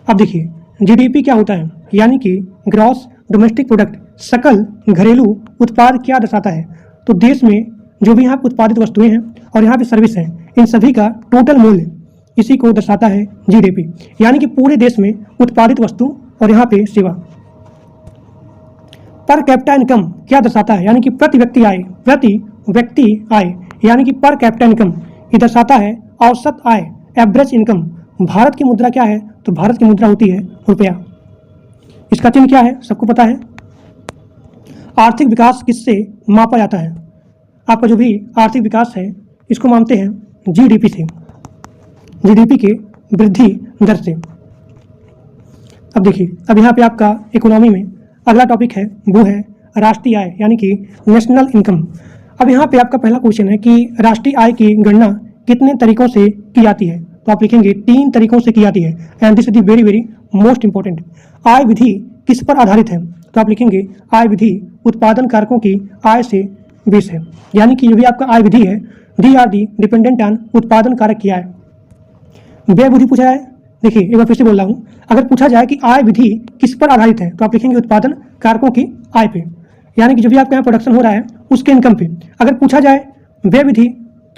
अब देखिए, जीडीपी क्या होता है, यानी कि ग्रॉस डोमेस्टिक प्रोडक्ट, सकल घरेलू उत्पाद क्या दर्शाता है, तो देश में जो भी यहाँ पे उत्पादित वस्तुएं हैं और यहाँ पे सर्विस हैं, इन सभी का टोटल मूल्य, इसी को दर्शाता है जीडीपी, यानी कि पूरे देश में उत्पादित वस्तु और यहाँ पे सेवा। पर कैपिटा इनकम क्या दर्शाता है, यानी कि प्रति व्यक्ति आय, प्रति व्यक्ति आय, यानी कि पर कैपिटा इनकम, ये दर्शाता है औसत आय, एवरेज इनकम। भारत की मुद्रा क्या है, तो भारत की मुद्रा होती है रुपया। इसका चिन्ह क्या है, सबको पता है। आर्थिक विकास किससे मापा जाता है, आपका जो भी आर्थिक विकास है इसको मानते हैं जीडीपी से, जीडीपी के वृद्धि दर से। अब देखिए, अब यहाँ पे आपका इकोनॉमी में अगला टॉपिक है, वो है राष्ट्रीय आय, यानी कि नेशनल इनकम। अब यहाँ पे आपका पहला क्वेश्चन है कि राष्ट्रीय आय की गणना कितने तरीकों से की जाती है, तो आप लिखेंगे 3 तरीकों से की जाती है, and this is the very very most important. आय विधि किस पर आधारित है, तो आप लिखेंगे आय विधि उत्पादन कारकों की आय से बेस है, यानी कि जो भी आपका आय विधि है, दी आर दी डिपेंडेंट ऑन उत्पादन कारक की आय। व्यय विधि पूछा जाए, देखिए एक बार फिर से बोल रहा हूँ, अगर पूछा जाए कि आय विधि किस पर आधारित है, तो आप लिखेंगे उत्पादन कारकों की आय पे, यानी कि जो भी आपके यहाँ प्रोडक्शन हो रहा है उसके इनकम पे। अगर पूछा जाए व्यय विधि,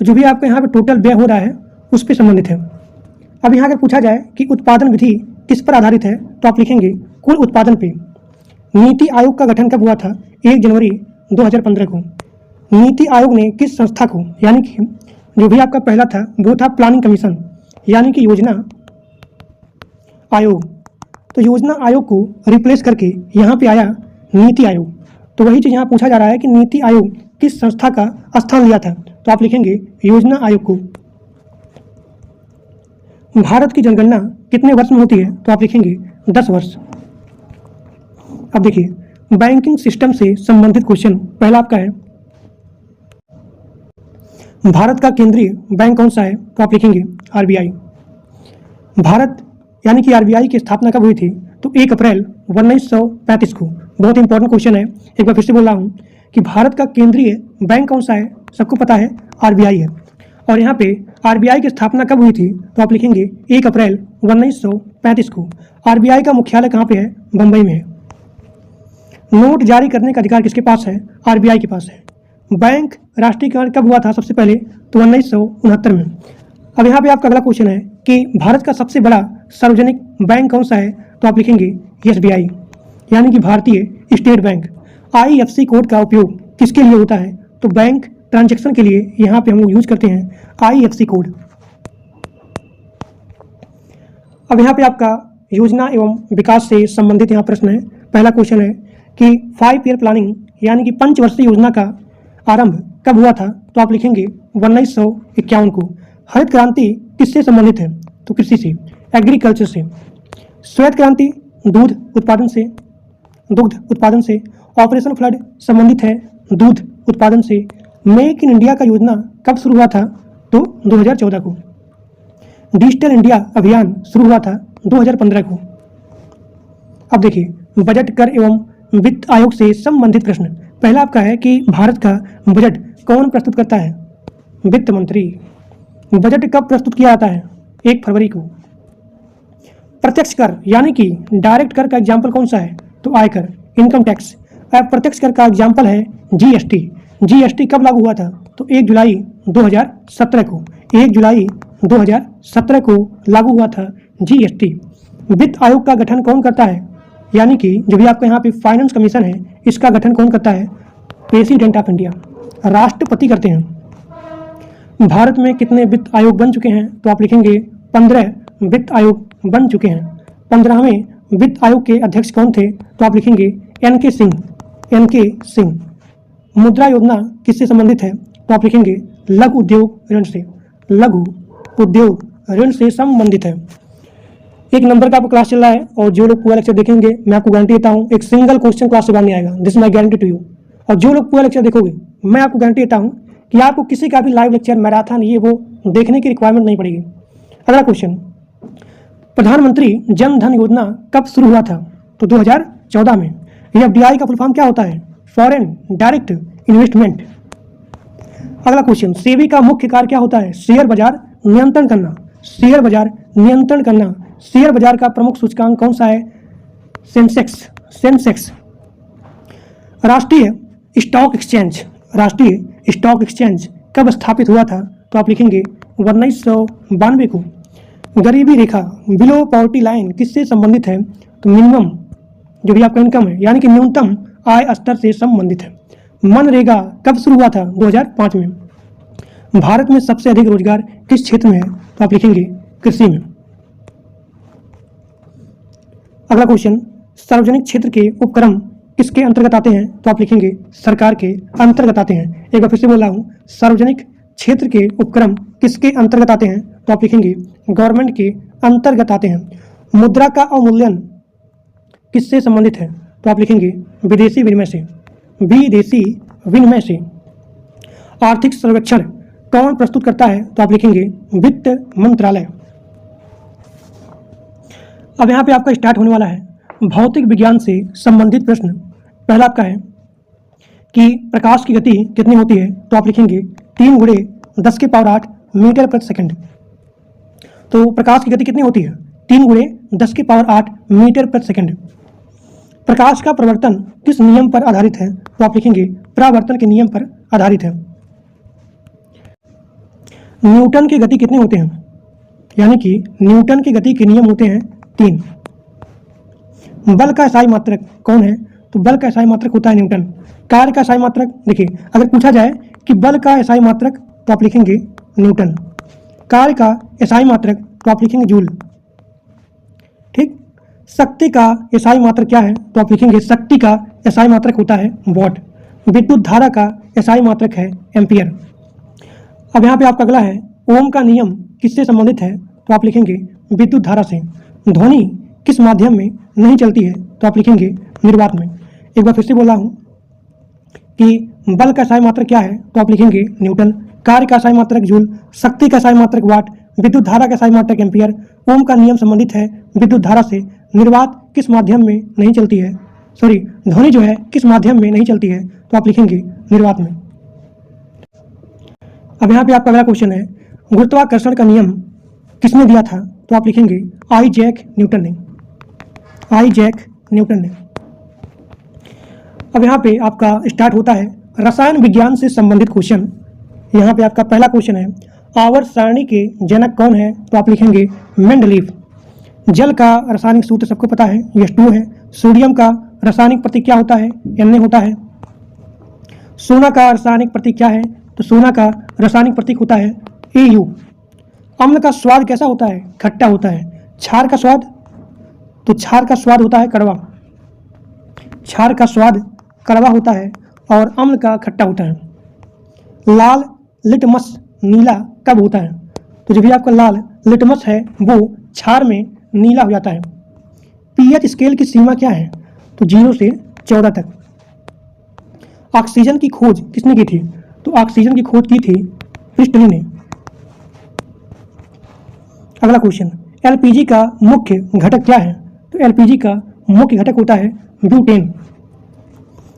तो जो भी आपके यहाँ पे टोटल व्यय हो रहा है उस पर संबंधित है। अब यहाँ अगर पूछा जाए कि उत्पादन विधि किस पर आधारित है, तो आप लिखेंगे कुल उत्पादन पे। नीति आयोग का गठन कब हुआ था, 1 जनवरी 2015 को। नीति आयोग ने किस संस्था को, यानी कि जो भी आपका पहला था वो था प्लानिंग कमीशन, यानी कि योजना आयोग, तो योजना आयोग को रिप्लेस करके यहाँ पे आया नीति आयोग। तो वही चीज़ यहाँ पूछा जा रहा है कि नीति आयोग किस संस्था का स्थान लिया था, तो आप लिखेंगे योजना आयोग को। भारत की जनगणना कितने वर्ष में होती है, तो आप लिखेंगे 10 वर्ष। अब देखिए, बैंकिंग सिस्टम से संबंधित क्वेश्चन पहला आपका है, भारत का केंद्रीय बैंक कौन सा है, तो आप लिखेंगे आरबीआई। भारत यानी कि आरबीआई की स्थापना कब हुई थी, तो 1 अप्रैल 1935 को। बहुत इंपॉर्टेंट क्वेश्चन है, एक बार फिर से बोल रहा हूँ कि भारत का केंद्रीय बैंक कौन सा है, सबको पता है आरबीआई है। और यहाँ पे आरबीआई की स्थापना कब हुई थी, तो आप लिखेंगे 1 अप्रैल 1935 को। आरबीआई का मुख्यालय कहाँ पे है, बम्बई में है। नोट जारी करने का अधिकार किसके पास है, आरबीआई के पास है। बैंक राष्ट्रीयकरण कब हुआ था सबसे पहले, तो 1969 में। अब यहाँ पे आपका अगला क्वेश्चन है कि भारत का सबसे बड़ा सार्वजनिक बैंक कौन सा है, तो आप लिखेंगे एसबीआई, यानी कि भारतीय स्टेट बैंक। आईएफएससी कोड का उपयोग किसके लिए होता है, तो बैंक ट्रांजैक्शन के लिए यहाँ पे हम लोग यूज करते हैं आईएफएससी कोड। अब यहाँ पे आपका योजना एवं विकास से संबंधित यहाँ प्रश्न है। पहला क्वेश्चन है कि 5 ईयर प्लानिंग यानी कि 5 वर्षीय योजना का आरंभ कब हुआ था, तो आप लिखेंगे 1951 को। हरित क्रांति किससे संबंधित है, तो कृषि से, एग्रीकल्चर से। श्वेत क्रांति दुग्ध उत्पादन से। ऑपरेशन फ्लड संबंधित है दूध उत्पादन से। मेक इन इंडिया का योजना कब शुरू हुआ था, तो 2014 को। डिजिटल इंडिया अभियान शुरू हुआ था 2015 को। अब देखिए, बजट कर एवं वित्त आयोग से संबंधित प्रश्न। पहला आपका है कि भारत का बजट कौन प्रस्तुत करता है, वित्त मंत्री। बजट कब प्रस्तुत किया जाता है, 1 फरवरी को। प्रत्यक्ष कर यानी कि डायरेक्ट कर का एग्जाम्पल कौन सा है, तो आयकर, इनकम टैक्स। अप्रत्यक्ष कर का एग्जाम्पल है जीएसटी। जीएसटी कब लागू हुआ था, तो 1 जुलाई 2017 को 1 जुलाई 2017 को लागू हुआ था जीएसटी। वित्त आयोग का गठन कौन करता है? यानी कि जो भी आपका यहाँ पे फाइनेंस कमीशन है, इसका गठन कौन करता है? प्रेसिडेंट ऑफ इंडिया, राष्ट्रपति करते हैं। भारत में कितने वित्त आयोग बन चुके हैं? तो आप लिखेंगे 15 वित्त आयोग बन चुके हैं। 15वें वित्त आयोग के अध्यक्ष कौन थे? तो आप लिखेंगे एन के सिंह। मुद्रा योजना किससे संबंधित है? तो आप लिखेंगे लघु उद्योग ऋण से, लघु उद्योग ऋण से संबंधित है। 1 नंबर का आपको क्लास चल रहा है और जो लोग पूरा लेक्चर देखेंगे मैं आपको गारंटी देता हूँ एक सिंगल क्वेश्चन क्लास से बाहर नहीं आएगा। This my guarantee to you. और जो लोग पूरा लेक्चर देखोगे मैं आपको गारंटी देता हूँ कि आपको किसी का भी लाइव लेक्चर मैराथन ये वो देखने की रिक्वायरमेंट नहीं पड़ेगी। अगला क्वेश्चन, प्रधानमंत्री जन धन योजना कब शुरू हुआ था? तो 2014 में। ये एफडीआई का फुल फॉर्म क्या होता है? Foreign direct investment. अगला क्वेश्चन, सेबी का मुख्य कार्य क्या होता है? शेयर बाजार नियंत्रण करना, शेयर बाजार नियंत्रण करना। शेयर बाजार का प्रमुख सूचकांक कौन सा है? सेंसेक्स। राष्ट्रीय स्टॉक एक्सचेंज कब स्थापित हुआ था? तो आप लिखेंगे 1992 को। गरीबी रेखा बिलो पॉवर्टी लाइन किससे संबंधित है? तो मिनिमम जो भी आपका इनकम है यानी कि न्यूनतम आय स्तर से संबंधित है। मनरेगा कब शुरू हुआ था? 2005 में। भारत में सबसे अधिक रोजगार किस क्षेत्र में है? तो आप लिखेंगे कृषि में। अगला क्वेश्चन, सार्वजनिक क्षेत्र के उपक्रम किसके अंतर्गत आते हैं? तो आप लिखेंगे सरकार के अंतर्गत आते हैं। एक बार फिर से बोल रहा हूँ, सार्वजनिक क्षेत्र के उपक्रम किसके अंतर्गत आते हैं? तो आप लिखेंगे गवर्नमेंट के अंतर्गत आते हैं। मुद्रा का अवमूल्यन किससे संबंधित है? तो आप लिखेंगे विदेशी विनिमय से। आर्थिक सर्वेक्षण कौन प्रस्तुत करता है? तो आप लिखेंगे वित्त मंत्रालय। अब यहाँ पे आपका स्टार्ट होने वाला है भौतिक विज्ञान से संबंधित प्रश्न। पहला आपका है कि प्रकाश की गति कितनी होती है? तो आप लिखेंगे 3 × 10⁸ मीटर प्रति सेकंड। तो प्रकाश की गति कितनी होती है? 3 × 10⁸ मीटर प्रति सेकंड। प्रकाश का प्रवर्तन किस नियम पर आधारित है? तो आप लिखेंगे परावर्तन के नियम पर आधारित है। न्यूटन के गति कितने होते हैं? यानी कि न्यूटन के गति के नियम होते हैं 3। बल का इकाई मात्रक कौन है? तो बल का इकाई मात्रक होता है न्यूटन। कार्य का इकाई मात्रक, देखिए अगर पूछा जाए कि बल का इकाई मात्रक तो आप लिखेंगे न्यूटन। कार्य का इकाई मात्रक तो आप लिखेंगे जूल। ठीक। शक्ति का इकाई मात्रक क्या है? तो आप लिखेंगे शक्ति का इकाई मात्रक होता है वॉट। विद्युत धारा का इकाई मात्रक है एम्पियर। अब यहाँ पे आपका अगला है ओम का नियम किससे संबंधित है? तो आप लिखेंगे विद्युत धारा से। ध्वनि किस माध्यम में नहीं चलती है? तो आप लिखेंगे निर्वात में। एक बार फिर से बोला हूँ कि बल का इकाई मात्रक क्या है? तो आप लिखेंगे न्यूटन। कार्य का इकाई मात्रक जूल, शक्ति का इकाई मात्रक वाट, विद्युत धारा का इकाई मात्रक एम्पियर। ओम का नियम संबंधित है विद्युत धारा से। निर्वात किस माध्यम में नहीं चलती है? ध्वनि जो है किस माध्यम में नहीं चलती है? तो आप लिखेंगे निर्वात में। अब यहाँ पे आपका अगला क्वेश्चन है गुरुत्वाकर्षण का नियम किसने दिया था? तो आप लिखेंगे आइजैक न्यूटन ने। अब यहाँ पे आपका स्टार्ट होता है रसायन विज्ञान से संबंधित क्वेश्चन। यहाँ पे आपका पहला क्वेश्चन है आवर्त सारणी के जनक कौन है? तो आप लिखेंगे मेंडलीफ। जल का रासायनिक सूत्र सबको पता है H2 है। सोडियम का रासायनिक प्रतीक क्या होता है? Na होता है। सोना का रासायनिक प्रतीक क्या है? तो सोना का रासायनिक प्रतीक होता है Au। अम्ल का स्वाद कैसा होता है? खट्टा होता है। क्षार का स्वाद? तो क्षार का स्वाद होता है कड़वा। क्षार का स्वाद कड़वा होता है और अम्ल का खट्टा होता है। लाल लिटमस नीला कब होता है? तो जब भी आपका लाल लिटमस है वो क्षार में नीला हो जाता है। पीएच स्केल की सीमा क्या है? तो 0 से 14 तक। ऑक्सीजन की खोज किसने की थी? तो ऑक्सीजन की खोज की थी प्रिस्टली ने। अगला क्वेश्चन एलपीजी का मुख्य घटक क्या है? तो एलपीजी का मुख्य घटक होता है ब्यूटेन।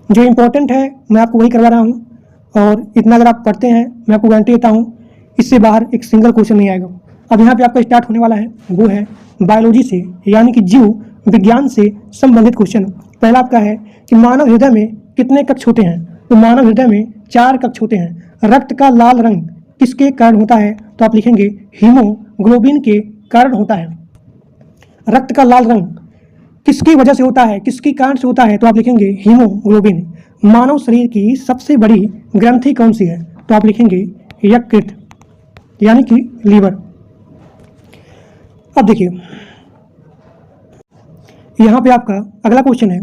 जो इम्पोर्टेंट है मैं आपको वही करवा रहा हूँ और इतना अगर आप पढ़ते हैं मैं आपको गारंटी देता हूँ इससे बाहर एक सिंगल क्वेश्चन नहीं आएगा। अब यहाँ पे आपका स्टार्ट होने वाला है वो है बायोलॉजी से यानी कि जीव विज्ञान से संबंधित क्वेश्चन। पहला आपका है कि मानव हृदय में कितने कक्ष होते हैं? तो मानव हृदय में 4 कक्ष होते हैं। रक्त का लाल रंग किसके कारण होता है? तो आप लिखेंगे हीमोग्लोबिन के कारण होता है। रक्त का लाल रंग किसकी वजह से होता है, किसके कारण से होता है? तो आप लिखेंगे हीमोग्लोबिन। मानव शरीर की सबसे बड़ी ग्रंथि कौन सी है? तो आप लिखेंगे यकृत यानी कि लीवर। अब देखिए यहाँ पे आपका अगला क्वेश्चन है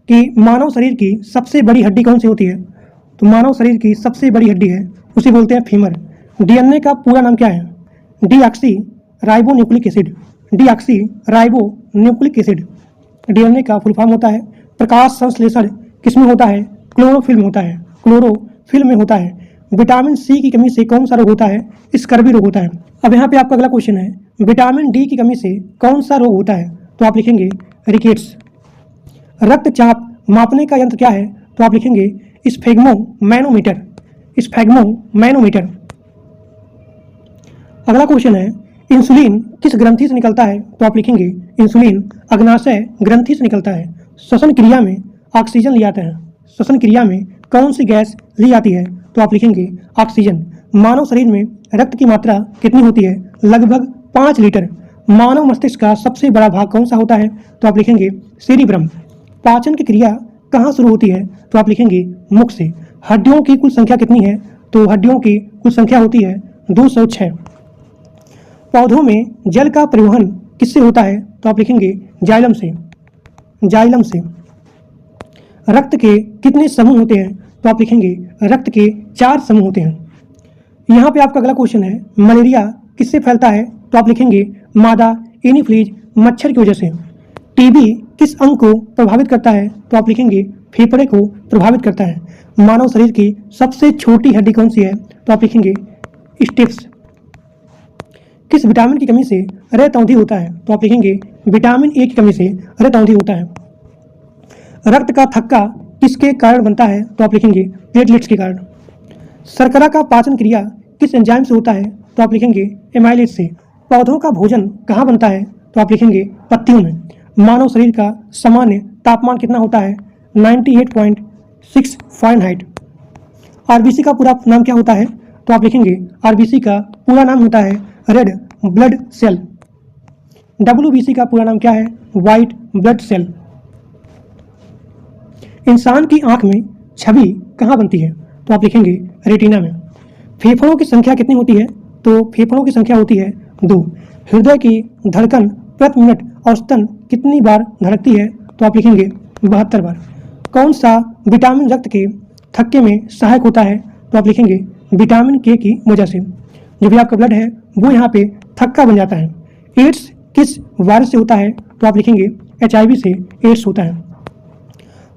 कि मानव शरीर की सबसे बड़ी हड्डी कौन सी होती है? तो मानव शरीर की सबसे बड़ी हड्डी है उसे बोलते हैं फीमर। डीएनए का पूरा नाम क्या है? Deoxyribonucleic acid. Deoxyribonucleic acid DNA का फुल फॉर्म होता है। प्रकाश संश्लेषण किसमें होता है? क्लोरोफिल में होता है। क्लोरोफिल में होता है। विटामिन सी की कमी से कौन सा रोग होता है? स्कर्वी रोग होता है। अब यहाँ पे आपका अगला क्वेश्चन है विटामिन डी की कमी से कौन सा रोग होता है? तो आप लिखेंगे रिकेट्स। रक्तचाप मापने का यंत्र क्या है? तो आप लिखेंगे स्फेग्मोमैनोमीटर। स्फेग्मोमैनोमीटर। अगला क्वेश्चन है इंसुलिन किस ग्रंथि से निकलता है? तो आप लिखेंगे इंसुलिन अग्नाशय ग्रंथि से निकलता है। श्वसन क्रिया में ऑक्सीजन लिया जाता है। श्वसन क्रिया में कौन सी गैस ली जाती है? तो आप लिखेंगे ऑक्सीजन। मानव शरीर में रक्त की मात्रा कितनी होती है? लगभग 5 लीटर। मानव मस्तिष्क का सबसे बड़ा भाग कौन सा होता है? तो आप लिखेंगे सेरिब्रम। पाचन की क्रिया कहाँ शुरू होती है? तो आप लिखेंगे मुख से। हड्डियों की कुल संख्या कितनी है? तो हड्डियों की कुल संख्या होती है 206। पौधों में जल का परिवहन किससे होता है? तो आप लिखेंगे जाइलम से। जाइलम से। रक्त के कितने समूह होते हैं? तो आप लिखेंगे रक्त के 4 समूह होते हैं। यहाँ पे आपका अगला क्वेश्चन है मलेरिया किससे फैलता है? तो आप लिखेंगे मादा एनीफ्लीज मच्छर की वजह से। टीबी किस अंग को प्रभावित करता है? तो आप लिखेंगे फेफड़े को प्रभावित करता है। मानव शरीर की सबसे छोटी हड्डी कौन सी है? तो आप लिखेंगे स्टेप्स। किस विटामिन की कमी से रक्तौंधी होता है? तो आप लिखेंगे विटामिन ए की कमी से रक्तौंधी होता है। रक्त का थक्का किसके कारण बनता है? तो आप लिखेंगे प्लेटलेट्स के कारण। शर्करा का पाचन क्रिया किस एंजाइम से होता है? तो आप लिखेंगे एमाइलेज से। पौधों का भोजन कहाँ बनता है? तो आप लिखेंगे पत्तियों में। मानव शरीर का सामान्य तापमान कितना होता है? 98.6 फ़ारेनहाइट। आरबीसी का पूरा नाम क्या होता है? तो आप लिखेंगे आरबीसी का पूरा नाम होता है रेड ब्लड सेल। डब्ल्यूबीसी का पूरा नाम क्या है? White blood cell. इंसान की आंख में छवि कहाँ बनती है? तो आप लिखेंगे रेटिना में। फेफड़ों की संख्या कितनी होती है? तो फेफड़ों की संख्या होती है 2। हृदय की धड़कन प्रति मिनट औसतन कितनी बार धड़कती है? तो आप लिखेंगे 72 बार। कौन सा विटामिन रक्त के थक्के में सहायक होता है? तो आप लिखेंगे विटामिन के की वजह से। जो भी आपका ब्लड है वो यहाँ पे थक्का बन जाता है। एड्स किस वायरस से होता है? तो आप लिखेंगे HIV से एड्स होता है।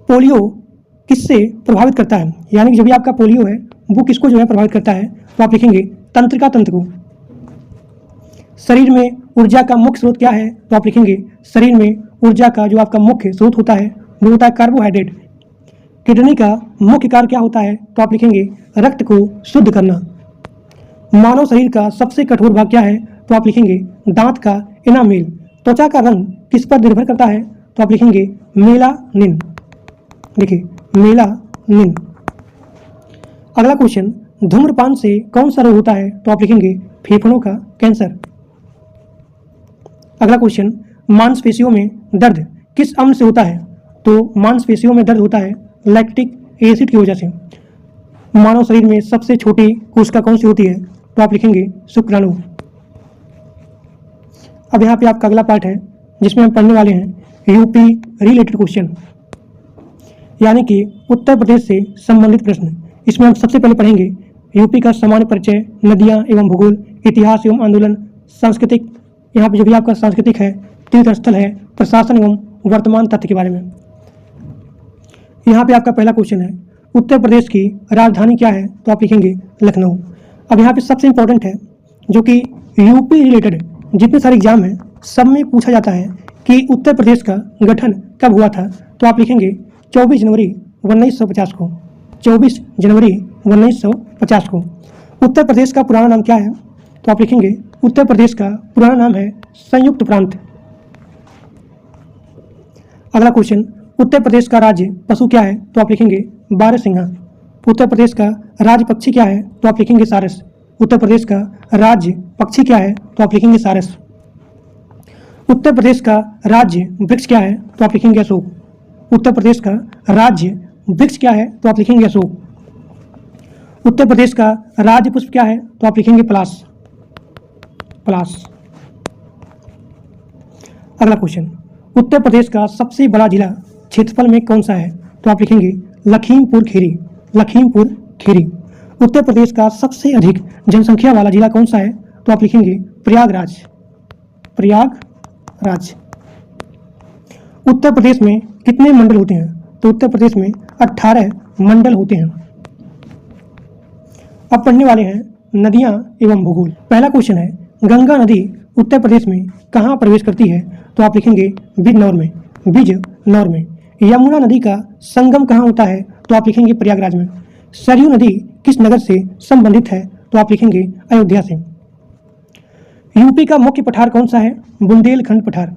पोलियो किससे प्रभावित करता है? यानी कि जो भी आपका पोलियो है वो किसको जो है प्रभावित करता है? तो आप लिखेंगे तंत्रिका तंत्र को। शरीर में ऊर्जा का मुख्य स्रोत क्या है? तो आप लिखेंगे शरीर में ऊर्जा का जो आपका मुख्य स्रोत होता है वो होता है कार्बोहाइड्रेट। किडनी का मुख्य कार्य क्या होता है? तो आप लिखेंगे रक्त को शुद्ध करना। मानव शरीर का सबसे कठोर भाग क्या है? तो आप लिखेंगे दांत का एनामेल। त्वचा का रंग किस पर निर्भर करता है? तो आप लिखेंगे मेलानिन। देखिए मेलानिन। अगला क्वेश्चन धूम्रपान से कौन सा रोग होता है? तो आप लिखेंगे फेफड़ों का कैंसर। अगला क्वेश्चन मांसपेशियों में दर्द किस अम्ल से होता है? तो मांसपेशियों में दर्द होता है लैक्टिक एसिड की वजह से। मानव शरीर में सबसे छोटी कोशिका कौन सी होती है? तो आप लिखेंगे शुक्राणु। अब यहाँ पे आपका अगला पार्ट है जिसमें हम पढ़ने वाले हैं यूपी रिलेटेड क्वेश्चन, यानी कि उत्तर प्रदेश से संबंधित प्रश्न। इसमें हम सबसे पहले पढ़ेंगे यूपी का सामान्य परिचय, नदियाँ एवं भूगोल, इतिहास एवं आंदोलन, सांस्कृतिक, यहाँ पे जो भी आपका सांस्कृतिक है, तीर्थ स्थल है, प्रशासन एवं वर्तमान तथ्य के बारे में। यहाँ पे आपका पहला क्वेश्चन है उत्तर प्रदेश की राजधानी क्या है? तो आप लिखेंगे लखनऊ। अब यहाँ पे सबसे इंपॉर्टेंट है जो कि यूपी रिलेटेड जितने सारे एग्जाम हैं सब में पूछा जाता है कि उत्तर प्रदेश का गठन कब हुआ था? तो आप लिखेंगे 24 जनवरी 1950 को। 24 जनवरी 1950 को। उत्तर प्रदेश का पुराना नाम क्या है? तो आप लिखेंगे उत्तर प्रदेश का पुराना नाम है संयुक्त प्रांत। अगला क्वेश्चन उत्तर प्रदेश का राज्य पशु क्या है? तो आप लिखेंगे बारहसिंघा। उत्तर प्रदेश का राज्य पक्षी क्या है? तो आप लिखेंगे सारस। उत्तर प्रदेश का राज्य पक्षी क्या है? तो आप लिखेंगे सारस। उत्तर प्रदेश का राज्य वृक्ष क्या है? तो आप लिखेंगे अशोक। उत्तर प्रदेश का राज्य वृक्ष क्या है? तो आप लिखेंगे अशोक। उत्तर प्रदेश का राज्य पुष्प क्या है? तो आप लिखेंगे पलाश। पलाश। अगला क्वेश्चन, उत्तर प्रदेश का सबसे बड़ा जिला क्षेत्रफल में कौन सा है? तो आप लिखेंगे लखीमपुर खीरी। लखीमपुर खीरी। उत्तर प्रदेश का सबसे अधिक जनसंख्या वाला जिला कौन सा है? तो आप लिखेंगे प्रयागराज। प्रयागराज। उत्तर प्रदेश में कितने मंडल होते हैं? तो उत्तर प्रदेश में 18 मंडल होते हैं। अब पढ़ने वाले हैं नदियां एवं भूगोल। पहला क्वेश्चन है, गंगा नदी उत्तर प्रदेश में कहाँ प्रवेश करती है? तो आप लिखेंगे बिजनौर में। बिजनौर में। यमुना नदी का संगम कहाँ होता है? तो आप लिखेंगे प्रयागराज में। सरयू नदी किस नगर से संबंधित है? तो आप लिखेंगे अयोध्या से। यूपी का मुख्य पठार कौन सा है? बुंदेलखंड पठार।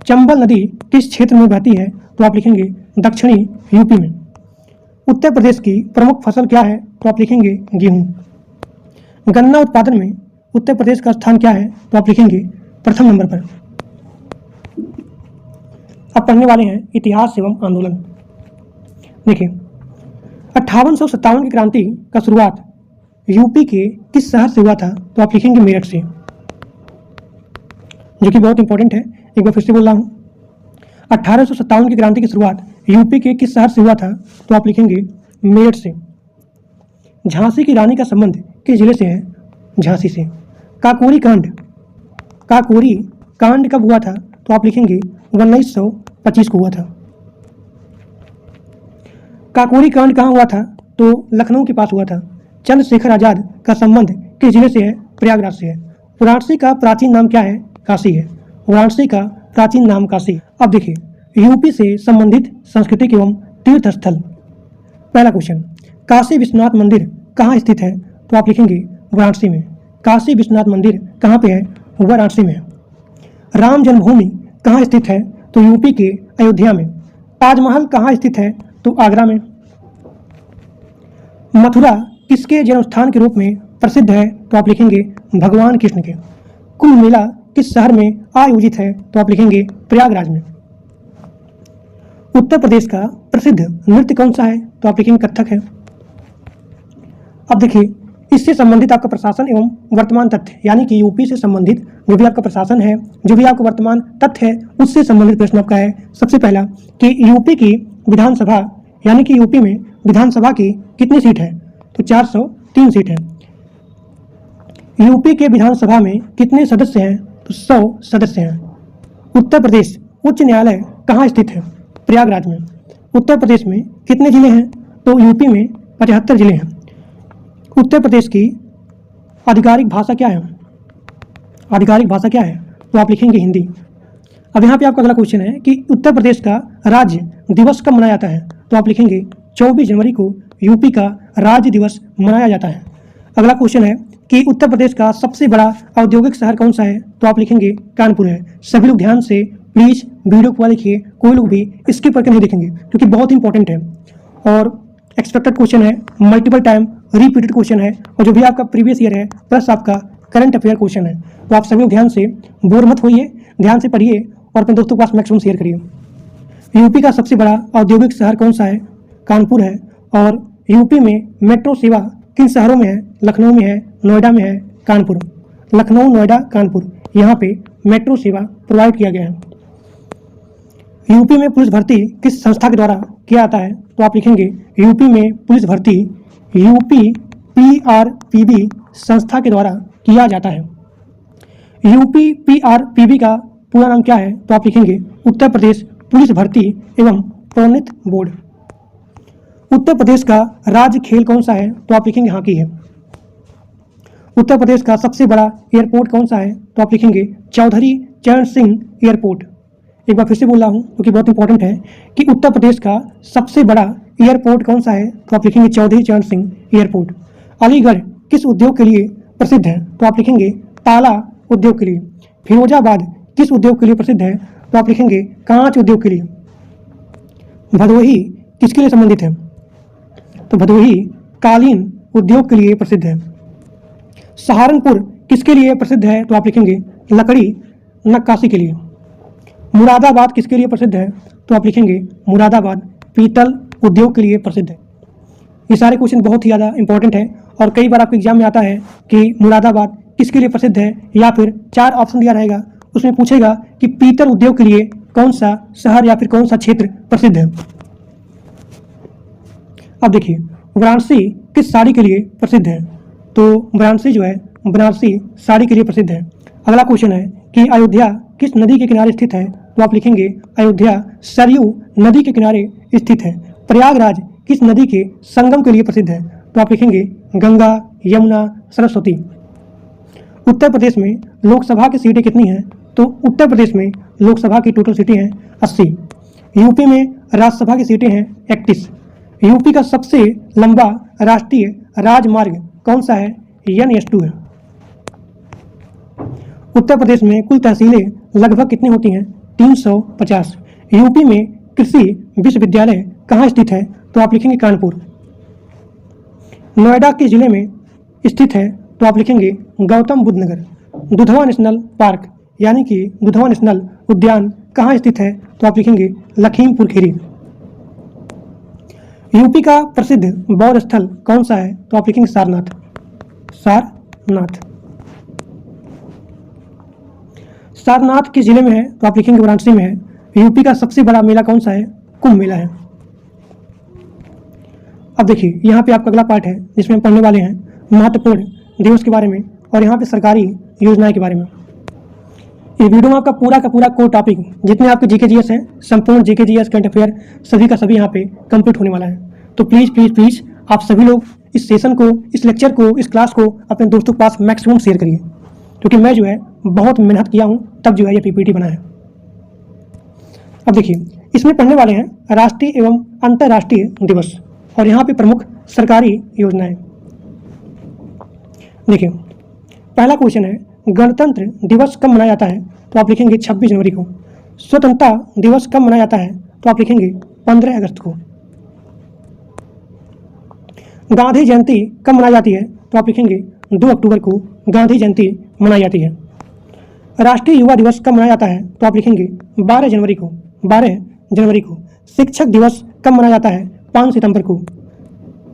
चंबल नदी किस क्षेत्र में बहती है? तो आप लिखेंगे दक्षिणी यूपी में। उत्तर प्रदेश की प्रमुख फसल क्या है? तो आप लिखेंगे गेहूं। गन्ना उत्पादन में उत्तर प्रदेश का स्थान क्या है? तो आप लिखेंगे प्रथम नंबर पर। अब पढ़ने वाले हैं इतिहास एवं आंदोलन। देखिए, 5857 की क्रांति का शुरुआत यूपी के किस शहर से हुआ था? तो आप लिखेंगे मेरठ से, जो कि बहुत इंपॉर्टेंट है। एक बार फिर से बोल रहा हूँ, 1857 की क्रांति की शुरुआत यूपी के किस शहर से हुआ था? तो आप लिखेंगे मेरठ से। झांसी की रानी का संबंध किस जिले से है? झांसी से। काकोरी कांड, काकोरी कांड कब हुआ था? तो आप लिखेंगे 1925 को हुआ था। काकोरी कांड कहाँ हुआ था? तो लखनऊ के पास हुआ था। चंद्रशेखर आजाद का संबंध किस जिले से है? प्रयागराज से है। वाराणसी का प्राचीन नाम क्या है? काशी है। वाराणसी का प्राचीन नाम काशी। अब देखिए, यूपी से संबंधित सांस्कृतिक एवं तीर्थ स्थल। पहला क्वेश्चन, काशी विश्वनाथ मंदिर कहाँ स्थित है? तो आप लिखेंगे वाराणसी में। काशी विश्वनाथ मंदिर कहाँ पे है? वाराणसी में। राम जन्मभूमि कहाँ स्थित है? तो यूपी के अयोध्या में। ताजमहल कहाँ स्थित है? तो आगरा में। मथुरा किसके जन्मस्थान के रूप में प्रसिद्ध है? तो आप लिखेंगे भगवान कृष्ण के। कुंभ मेला किस शहर में आयोजित है? तो आप लिखेंगे प्रयागराज में। उत्तर प्रदेश का प्रसिद्ध नृत्य कौन सा है? तो आप लिखेंगे कथक है। अब देखिए, इससे संबंधित आपका प्रशासन एवं वर्तमान तथ्य, यानी कि यूपी से संबंधित जो भी आपका प्रशासन है, जो भी आपका वर्तमान तथ्य है, उससे संबंधित प्रश्न आपका है। सबसे पहला कि यूपी की विधानसभा, यानी कि यूपी में विधानसभा की कितनी सीट है? तो 403 सीट है। यूपी के विधानसभा में कितने सदस्य हैं? तो 100 सदस्य हैं। उत्तर प्रदेश उच्च न्यायालय कहाँ स्थित है? प्रयागराज में। उत्तर प्रदेश में कितने जिले हैं? तो यूपी में 75 जिले हैं। उत्तर प्रदेश की आधिकारिक भाषा क्या है? आधिकारिक भाषा क्या है? तो आप लिखेंगे हिंदी। अब यहाँ पे आपका अगला क्वेश्चन है कि उत्तर प्रदेश का राज्य दिवस कब मनाया जाता है? तो आप लिखेंगे 24 जनवरी को यूपी का राज्य दिवस मनाया जाता है। अगला क्वेश्चन है कि उत्तर प्रदेश का सबसे बड़ा औद्योगिक शहर कौन सा है? तो आप लिखेंगे कानपुर है। सभी लोग ध्यान से प्लीज वीडियो को लिखिए, कोई लोग भी स्किप करके नहीं देखेंगे क्योंकि बहुत इंपॉर्टेंट है और एक्सपेक्टेड क्वेश्चन है, मल्टीपल टाइम रिपीटेड क्वेश्चन है और जो भी आपका प्रीवियस ईयर है प्लस आपका करंट अफेयर क्वेश्चन है। तो आप सभी लोग ध्यान से बोर मत होइए, ध्यान से पढ़िए और अपने दोस्तों के पास मैक्सिमम शेयर करिए। यूपी का सबसे बड़ा औद्योगिक शहर कौन सा है? कानपुर है। और यूपी में मेट्रो सेवा किन शहरों में है? लखनऊ में है, नोएडा में है, कानपुर। लखनऊ, नोएडा, कानपुर, यहाँ पे मेट्रो सेवा प्रोवाइड किया गया है। यूपी में पुलिस भर्ती किस संस्था के द्वारा किया जाता है? तो आप लिखेंगे यूपी में पुलिस भर्ती यूपी PRPB संस्था के द्वारा किया जाता है। यूपी PRPB का पूरा नाम क्या है? तो आप लिखेंगे उत्तर प्रदेश पुलिस भर्ती एवं प्रोन्नति बोर्ड। उत्तर प्रदेश का राज्य खेल कौन सा है? तो आप लिखेंगे हॉकी है। उत्तर प्रदेश का सबसे बड़ा एयरपोर्ट कौन सा है? तो आप लिखेंगे चौधरी चरण सिंह एयरपोर्ट। एक बार फिर से बोल रहा हूँ क्योंकि बहुत इंपॉर्टेंट है कि उत्तर प्रदेश का सबसे बड़ा एयरपोर्ट कौन सा है? तो आप लिखेंगे चौधरी चरण सिंह एयरपोर्ट। अलीगढ़ किस उद्योग के लिए प्रसिद्ध है? तो आप लिखेंगे ताला उद्योग के लिए। फिरोजाबाद किस उद्योग के लिए प्रसिद्ध है? तो आप लिखेंगे कांच उद्योग के लिए। भदोही किसके लिए संबंधित है? तो भदोही कालीन उद्योग के लिए प्रसिद्ध है। सहारनपुर किसके लिए प्रसिद्ध है? तो आप लिखेंगे लकड़ी नक्काशी के लिए। मुरादाबाद किसके लिए प्रसिद्ध है? तो आप लिखेंगे मुरादाबाद पीतल उद्योग के लिए प्रसिद्ध है। ये सारे क्वेश्चन बहुत ही ज़्यादा इंपॉर्टेंट है और कई बार आपके एग्जाम में आता है कि मुरादाबाद किसके लिए प्रसिद्ध है, या फिर 4 ऑप्शन दिया रहेगा, उसमें पूछेगा कि पीतल उद्योग के लिए कौन सा शहर या फिर कौन सा क्षेत्र प्रसिद्ध है। अब देखिए वाराणसी किस साड़ी के लिए प्रसिद्ध है? तो वाराणसी जो है बनारसी साड़ी के लिए प्रसिद्ध है। अगला क्वेश्चन है कि अयोध्या किस नदी के किनारे स्थित है? तो आप लिखेंगे अयोध्या सरयू नदी के किनारे स्थित है। प्रयागराज किस नदी के संगम के लिए प्रसिद्ध है? तो आप लिखेंगे गंगा, यमुना, सरस्वती। उत्तर प्रदेश में लोकसभा की सीटें कितनी हैं? तो उत्तर प्रदेश में लोकसभा की टोटल सीटें हैं 80। यूपी में राज्यसभा की सीटें हैं 31। यूपी का सबसे लंबा राष्ट्रीय राजमार्ग कौन सा है? NH2 है। उत्तर प्रदेश में कुल तहसीलें लगभग कितनी होती हैं? 350। यूपी में कृषि विश्वविद्यालय कहाँ स्थित है? तो आप लिखेंगे कानपुर। नोएडा किस जिले में स्थित है? तो आप लिखेंगे गौतम बुद्ध नगर। दुधवा नेशनल पार्क यानी कि दुधवा नेशनल उद्यान कहाँ स्थित है? तो आप लिखेंगे लखीमपुर खीरी। यूपी का प्रसिद्ध बौद्ध स्थल कौन सा है? तो आप लिखेंगे सारनाथ। सारनाथ सारनाथ किस जिले में है? तो आप लिखेंगे वाराणसी में है। यूपी का सबसे बड़ा मेला कौन सा है? कुंभ मेला है। अब देखिए यहाँ पे आपका अगला पार्ट है जिसमें हम पढ़ने वाले हैं महत्वपूर्ण दिवस के बारे में और यहाँ पे सरकारी योजनाएं के बारे में। इस वीडियो में आपका पूरा का पूरा कोर टॉपिक जितने आपके जीके जीएस हैं, संपूर्ण जीके जीएस करंट अफेयर सभी का सभी यहाँ पे कंप्लीट होने वाला है। तो प्लीज़ प्लीज़ प्लीज़ आप सभी लोग इस सेशन को, इस लेक्चर को, इस क्लास को अपने दोस्तों के पास मैक्सिमम शेयर करिए, क्योंकि मैं जो है बहुत मेहनत किया हूँ तब जो है ये PPT बना है। अब देखिए इसमें पढ़ने वाले हैं राष्ट्रीय एवं अंतर्राष्ट्रीय दिवस और यहाँ पे प्रमुख सरकारी योजनाएं। देखिए पहला क्वेश्चन है गणतंत्र दिवस कब मनाया जाता है? तो आप लिखेंगे 26 जनवरी को। स्वतंत्रता दिवस कब मनाया जाता है? तो आप लिखेंगे 15 अगस्त को। गांधी जयंती कब मनाई जाती है? तो आप लिखेंगे 2 अक्टूबर को गांधी जयंती मनाई जाती है। राष्ट्रीय युवा दिवस कब मनाया जाता है? तो आप लिखेंगे 12 जनवरी को। 12 जनवरी को। शिक्षक दिवस कब मनाया जाता है? 5 सितंबर को।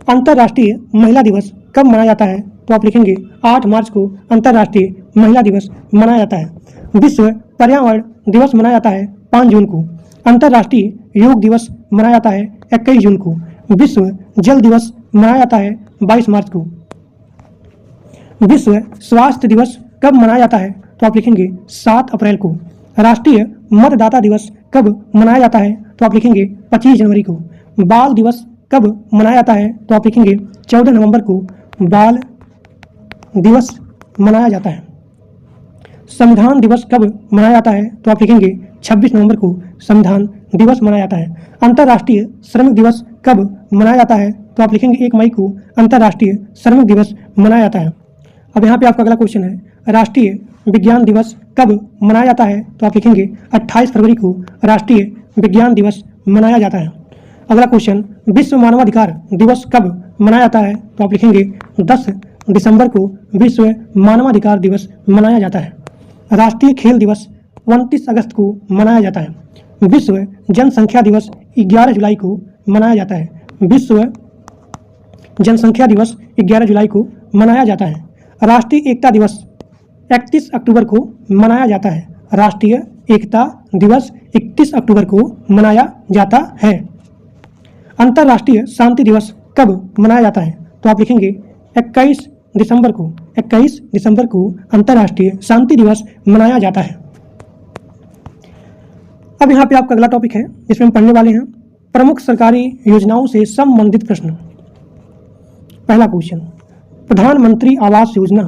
अंतर्राष्ट्रीय महिला दिवस कब मनाया जाता है? तो आप लिखेंगे 8 मार्च को अंतर्राष्ट्रीय महिला दिवस मनाया जाता है। विश्व पर्यावरण दिवस मनाया जाता है 5 जून को। अंतर्राष्ट्रीय योग दिवस मनाया जाता है 21 जून को। विश्व जल दिवस मनाया जाता है 22 मार्च को। विश्व स्वास्थ्य दिवस कब मनाया जाता है? तो आप लिखेंगे 7 अप्रैल को। राष्ट्रीय मतदाता दिवस कब मनाया जाता है? तो आप लिखेंगे 25 जनवरी को। बाल दिवस कब मनाया जाता है? तो आप लिखेंगे 14 नवंबर को बाल दिवस मनाया जाता है। संविधान दिवस कब मनाया जाता है? तो आप लिखेंगे 26 नवंबर को संविधान दिवस मनाया जाता है। अंतर्राष्ट्रीय श्रमिक दिवस कब मनाया जाता है? तो आप लिखेंगे 1 मई को अंतर्राष्ट्रीय श्रमिक दिवस मनाया जाता है। अब यहाँ पे आपका अगला क्वेश्चन है राष्ट्रीय विज्ञान दिवस कब मनाया जाता है? तो आप लिखेंगे 28 फरवरी को राष्ट्रीय विज्ञान दिवस मनाया जाता है। अगला क्वेश्चन विश्व मानवाधिकार दिवस कब मनाया जाता है? तो आप लिखेंगे 10 दिसंबर को विश्व मानवाधिकार दिवस मनाया जाता है। राष्ट्रीय खेल दिवस 29 अगस्त को मनाया जाता है। विश्व जनसंख्या दिवस 11 जुलाई को मनाया जाता है। विश्व जनसंख्या दिवस 11 जुलाई को मनाया जाता है। राष्ट्रीय एकता दिवस 31 अक्टूबर को मनाया जाता है। राष्ट्रीय एकता दिवस 31 अक्टूबर को मनाया जाता है। अंतर्राष्ट्रीय शांति दिवस कब मनाया जाता है? तो आप लिखेंगे 21 दिसंबर को। 21 दिसंबर को अंतर्राष्ट्रीय शांति दिवस मनाया जाता है। अब यहाँ पे आपका अगला टॉपिक है जिसमें हम पढ़ने वाले हैं प्रमुख सरकारी योजनाओं से संबंधित प्रश्न। पहला क्वेश्चन प्रधानमंत्री आवास योजना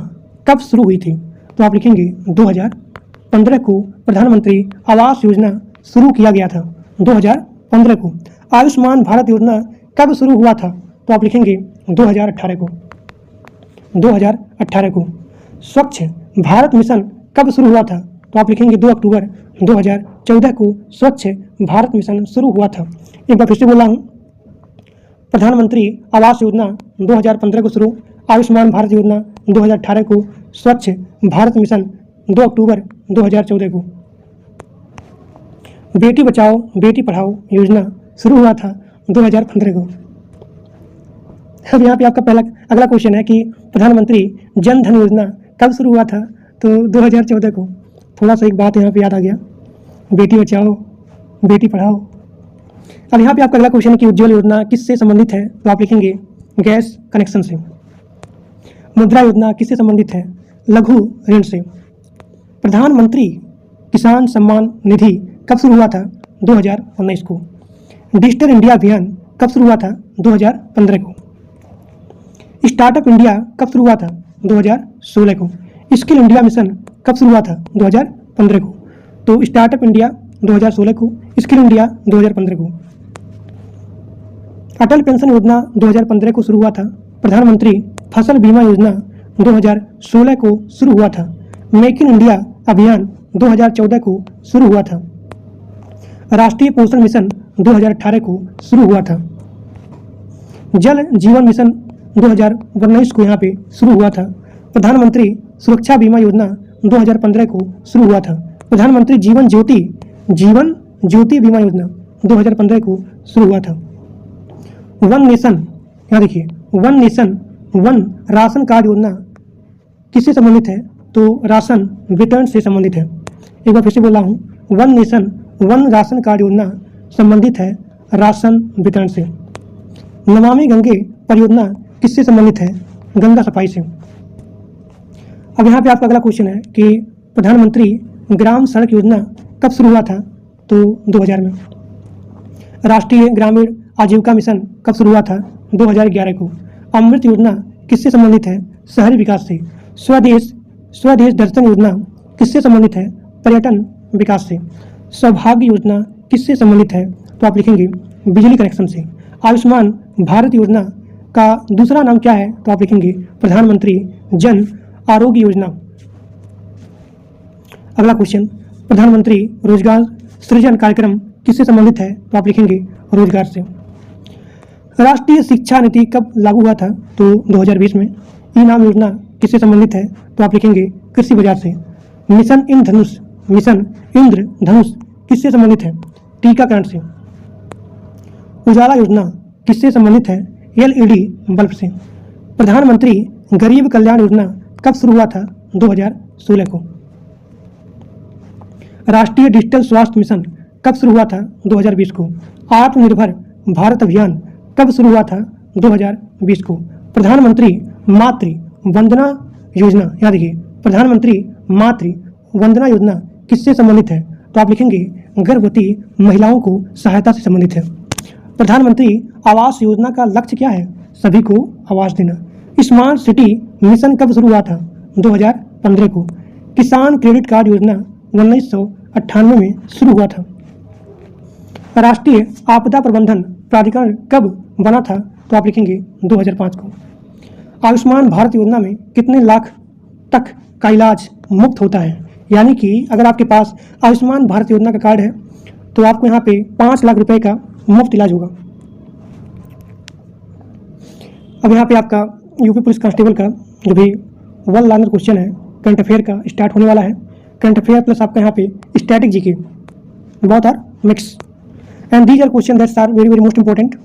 कब शुरू हुई थी? तो आप लिखेंगे 2015 को प्रधानमंत्री आवास योजना शुरू किया गया था। 2015 को। आयुष्मान भारत योजना कब शुरू हुआ था? तो आप लिखेंगे 2018 को। 2018 को। स्वच्छ भारत मिशन कब शुरू हुआ था? तो आप लिखेंगे 2 अक्टूबर 2014 को स्वच्छ भारत मिशन शुरू हुआ था। एक बार फिर से बोल रहा हूँ प्रधानमंत्री आवास योजना 2015 को शुरू, आयुष्मान भारत योजना 2018 को, स्वच्छ भारत मिशन 2 अक्टूबर 2014 को। बेटी बचाओ बेटी पढ़ाओ योजना शुरू हुआ था 2015 को। अब यहाँ पे आपका अगला क्वेश्चन है कि प्रधानमंत्री जन धन योजना कब शुरू हुआ था? तो 2014 को। थोड़ा सा एक बात यहाँ पे याद आ गया, बेटी बचाओ बेटी पढ़ाओ। अब यहाँ पे आपका अगला क्वेश्चन है कि उज्ज्वल योजना किससे संबंधित है? तो आप लिखेंगे गैस कनेक्शन से। मुद्रा योजना किससे संबंधित है? लघु ऋण से। प्रधानमंत्री किसान सम्मान निधि कब शुरू हुआ था? 2019 को। डिजिटल इंडिया अभियान कब शुरू हुआ था? 2015 को। स्टार्टअप इंडिया कब शुरू हुआ था? 2016 को। स्किल इंडिया मिशन कब शुरू हुआ था? 2015 को। तो स्टार्टअप इंडिया 2016 को, स्किल इंडिया 2015 को। अटल पेंशन योजना 2015 को शुरू हुआ था। प्रधानमंत्री फसल बीमा योजना 2016 को शुरू हुआ था। मेक इन इंडिया अभियान 2014 को शुरू हुआ था। राष्ट्रीय पोषण मिशन 2018 को शुरू हुआ था। जल जीवन मिशन 2019 को यहाँ पे शुरू हुआ था। प्रधानमंत्री सुरक्षा बीमा योजना 2015 को शुरू हुआ था। प्रधानमंत्री जीवन ज्योति बीमा योजना 2015 को शुरू हुआ था। वन नेशन, यहाँ देखिए, one nation one ration card योजना किससे संबंधित है? तो राशन वितरण से संबंधित है। एक बार फिर से बोल रहा हूँ, one nation one ration card योजना संबंधित है राशन वितरण से। नमामि गंगे परियोजना किससे संबंधित है? गंगा सफाई से। अब यहाँ पे आपका अगला क्वेश्चन है कि प्रधानमंत्री ग्राम सड़क योजना कब शुरू हुआ था? तो 2000 में। राष्ट्रीय ग्रामीण आजीविका मिशन कब शुरू हुआ था? 2011 को। अमृत योजना किससे संबंधित है? शहरी विकास से। स्वदेश दर्शन योजना किससे संबंधित है? पर्यटन विकास से। सौभाग्य योजना किससे संबंधित है? तो आप लिखेंगे बिजली कनेक्शन से। आयुष्मान भारत योजना का दूसरा नाम क्या है? तो आप लिखेंगे प्रधानमंत्री जन आरोग्य योजना। अगला क्वेश्चन, प्रधानमंत्री रोजगार सृजन कार्यक्रम किससे संबंधित है? तो आप लिखेंगे रोजगार से। राष्ट्रीय शिक्षा नीति कब लागू हुआ था? तो 2020 में। इनाम योजना किससे संबंधित है? तो आप लिखेंगे कृषि बाजार से। मिशन इंद्रधनुष किससे संबंधित है? टीकाकरण से। उजाला योजना किससे संबंधित है? एलईडी बल्ब से। प्रधानमंत्री गरीब कल्याण योजना कब शुरू हुआ था? 2016 को। राष्ट्रीय डिजिटल स्वास्थ्य मिशन कब शुरू हुआ था? 2020 को। आत्मनिर्भर भारत अभियान कब शुरू हुआ था? 2020 को। प्रधानमंत्री मातृ वंदना योजना, याद रखिए, प्रधानमंत्री मातृ वंदना योजना किससे संबंधित है? तो आप लिखेंगे गर्भवती महिलाओं को सहायता से संबंधित है। प्रधानमंत्री आवास योजना का लक्ष्य क्या है? सभी को आवास देना। स्मार्ट सिटी मिशन कब शुरू हुआ था? 2015 को। किसान क्रेडिट कार्ड योजना 1998 में शुरू हुआ था। राष्ट्रीय आपदा प्रबंधन प्राधिकरण कब बना था? तो आप लिखेंगे 2005 को। आयुष्मान भारत योजना में कितने लाख तक का इलाज मुफ्त होता है? यानी कि अगर आपके पास आयुष्मान भारत योजना का कार्ड है तो आपको यहाँ पे 5 लाख रुपए का मुफ्त इलाज होगा। अब यहाँ पे आपका यूपी पुलिस कांस्टेबल का जो भी 1 लाइनर क्वेश्चन है करंट अफेयर का स्टार्ट होने वाला है। करंट अफेयर प्लस आपका यहाँ पे static GK, both are mix and these are question that's are very very most important.